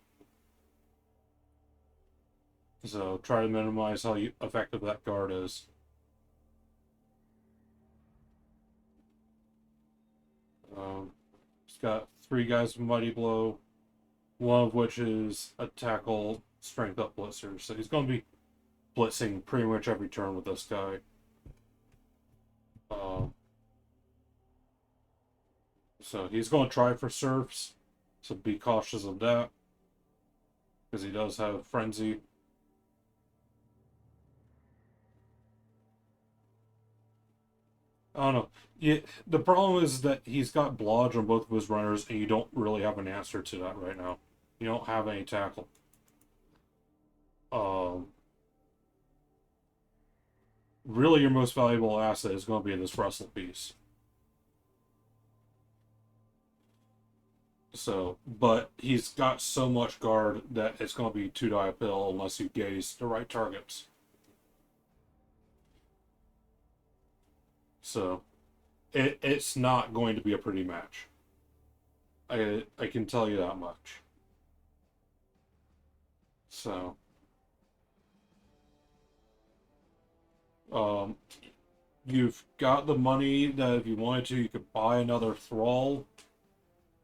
So try to minimize how effective that guard is. He's got 3 guys with Mighty Blow, one of which is a tackle strength up blitzer. So he's going to be blitzing pretty much every turn with this guy. So he's going to try for surfs, so be cautious of that, because he does have frenzy. I don't know. The problem is that he's got blodge on both of his runners, and you don't really have an answer to that right now. You don't have any tackle. Really, your most valuable asset is going to be in this wrestle piece. So, but he's got so much guard that it's going to be 2-die uphill unless you gaze the right targets. So, it's not going to be a pretty match. I can tell you that much. So, you've got the money that if you wanted to, you could buy another thrall,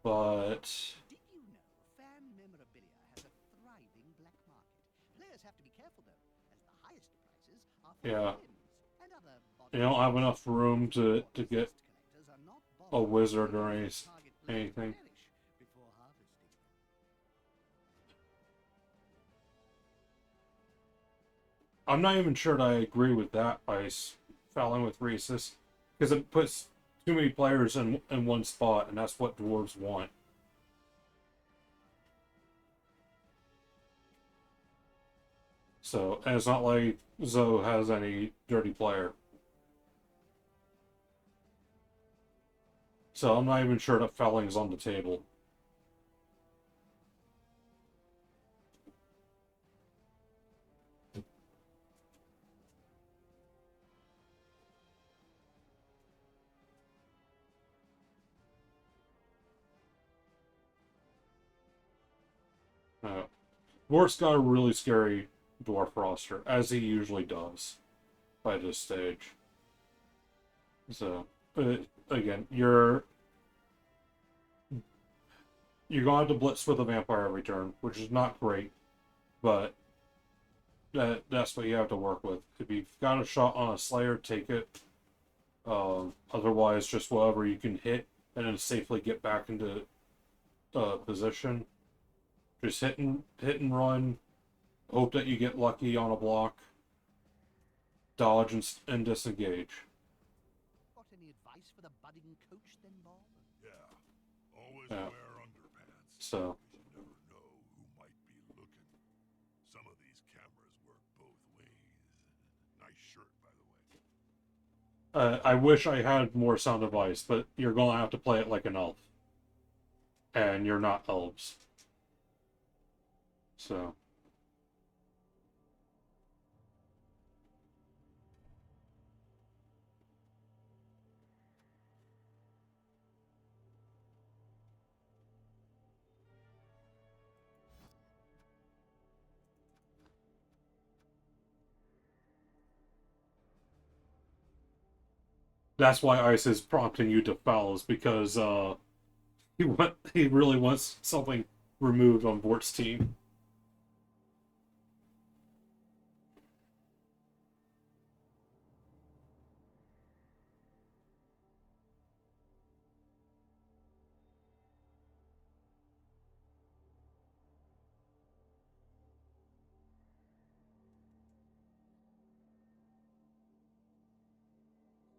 but Did you know fan memorabilia has a thriving black market? Players have to be careful though, as the highest prices are for yeah, limbs and other you don't have enough room to get collectors are not a bothered wizard or if the target players anything. perish before harvesting them. I'm not even sure that I agree with that ice fouling with Rhesus, because it puts too many players in one spot, and that's what dwarves want. So, and it's not like Zoe has any dirty player. So I'm not even sure that fouling's on the table. Dwarf's got a really scary dwarf roster, as he usually does by this stage. So, again, you're going to have to blitz with a vampire every turn, which is not great, but that's what you have to work with. If you've got a shot on a Slayer, take it. Otherwise, just whatever you can hit and then safely get back into position. Just hit and run. Hope that you get lucky on a block. Dodge and disengage. Got any advice for the budding coach then, Bob? Yeah. Always Yeah. wear underpants. So, Because you never know who might be looking. Some of these cameras work both ways. Nice shirt, by the way. I wish I had more sound advice, but you're gonna have to play it like an elf, and you're not elves. So. That's why Ice is prompting you to foul, is because he really wants something removed on Vort's team.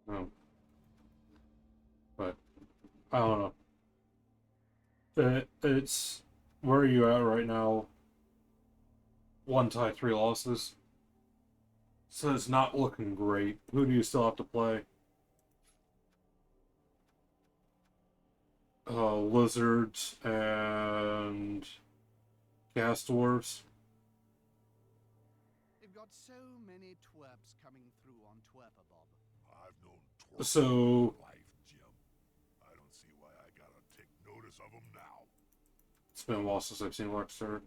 Oh. But I don't know. It's where are you at right now? 1 tie, 3 losses. So it's not looking great. Who do you still have to play? Lizards and gas dwarves. They've got so many twerps coming through on Twerper, Bob. I've known twerps So all my life, Jim. I don't see why I gotta take notice of them now. it's been a while since I've seen Lexer.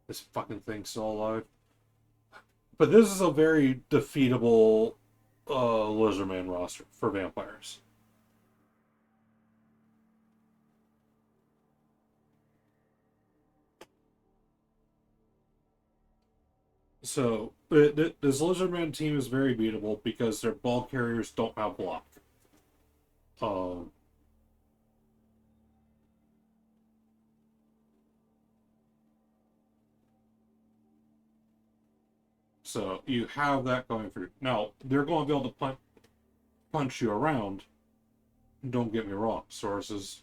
This fucking thing's still alive. But this is a very defeatable Lizardman roster for vampires. So this Lizardman team is very beatable because their ball carriers don't have block. Um, so you have that going for you. Now they're going to be able to punch you around. Don't get me wrong. Sources,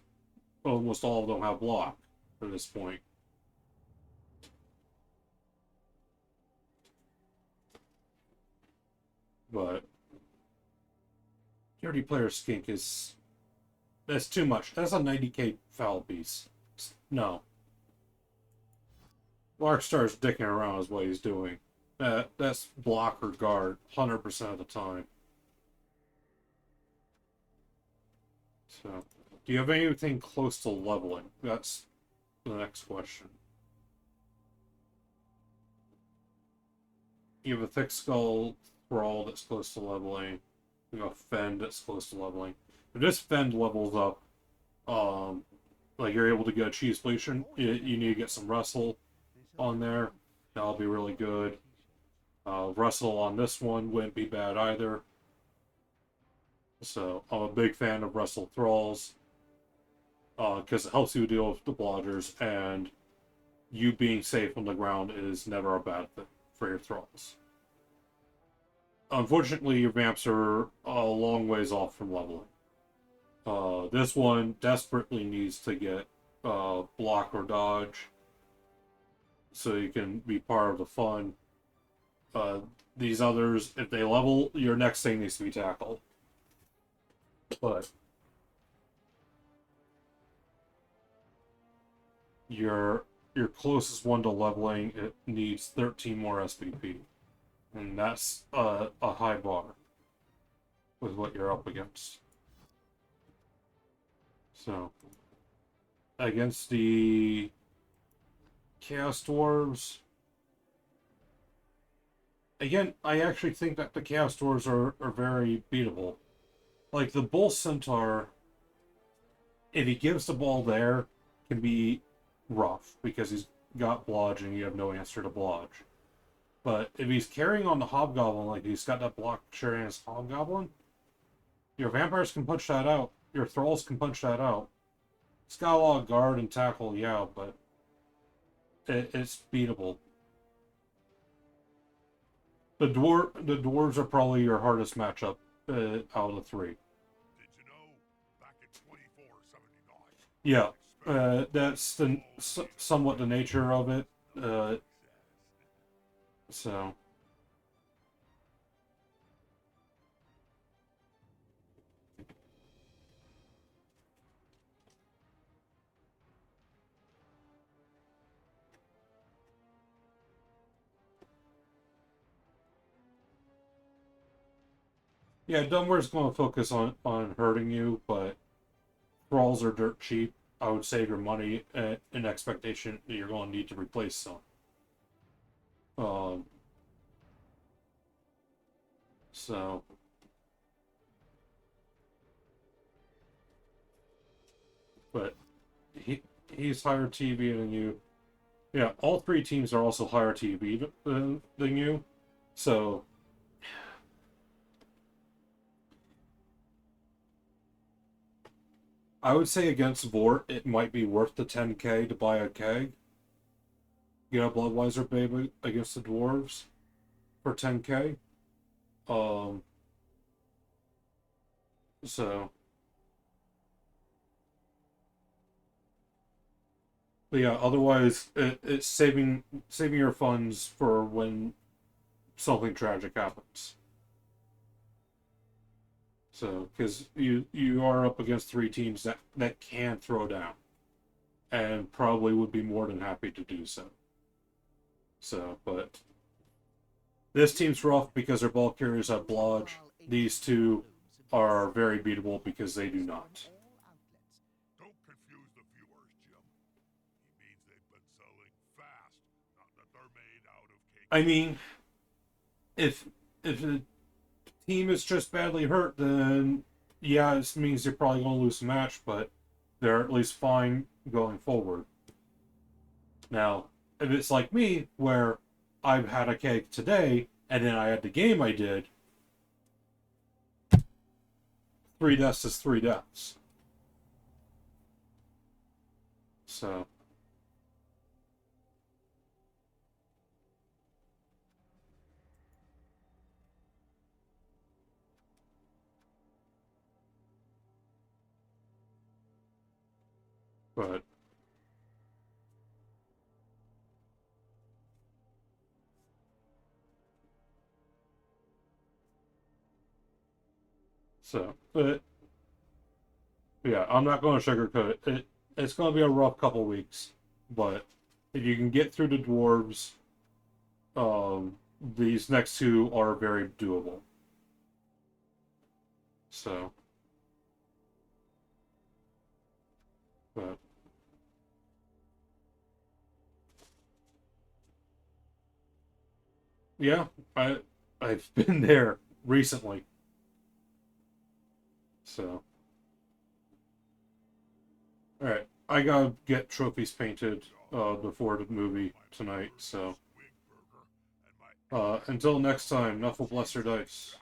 almost all of them have block at this point. But 30 player skink is that's too much. That's a 90k foul piece. No. Larkstar's dicking around is what he's doing. That's block or guard 100% of the time. So, do you have anything close to leveling? That's the next question. You have a thick skull thrall that's close to leveling. You have a fend that's close to leveling. If this fend levels up, like you're able to get a cheese solution, you need to get some wrestle on there. That'll be really good. Wrestle on this one wouldn't be bad either. So I'm a big fan of wrestle thralls because it helps you deal with the blodgers, and you being safe on the ground is never a bad thing for your thralls. Unfortunately, your vamps are a long ways off from leveling. This one desperately needs to get block or dodge so you can be part of the fun. These others, if they level, your next thing needs to be tackle. But your closest one to leveling, it needs 13 more SPP. And that's a high bar with what you're up against. So, against the Chaos Dwarves, again, I actually think that the Chaos Dwarves are very beatable. Like, the Bull Centaur, if he gives the ball there, can be rough, because he's got Blodge and you have no answer to Blodge. But if he's carrying on the Hobgoblin, like he's got that block sharing his Hobgoblin, your Vampires can punch that out. Your Thralls can punch that out. It's got a lot of guard and tackle, yeah, but it's beatable. The dwarves are probably your hardest matchup out of the three. Did you know, back in 2479, Yeah, that's somewhat the nature of it. So. Yeah, Dumbware's going to focus on hurting you, but Thralls are dirt cheap. I would save your money in expectation that you're going to need to replace some. Um, so, but he's higher TV than you. Yeah, all three teams are also higher TV than you. So, I would say against Vort, it might be worth the 10k to buy a keg. Get a Bloodweiser baby against the Dwarves for 10k. So, but yeah, otherwise it's saving your funds for when something tragic happens. So, because you are up against three teams that can throw down, and probably would be more than happy to do so. So, but this team's rough because their ball carriers have Blodge. These two are very beatable because they do not. don't confuse the viewers, Jim. He means they've been selling fast, not that they're made out of cake. I mean, if the team is just badly hurt, then yeah, it means you're probably going to lose the match, but they're at least fine going forward. Now, if it's like me, where I've had a cake today, and then I had the game I did, 3 deaths is 3 deaths. So. But. So, but yeah, I'm not going to sugarcoat it. It's going to be a rough couple weeks, but if you can get through the dwarves, these next 2 are very doable. So, but yeah, I've been there recently. So, all right, I gotta get trophies painted before the movie tonight. So, Wing burger and my until next time, Nuffle bless your dice.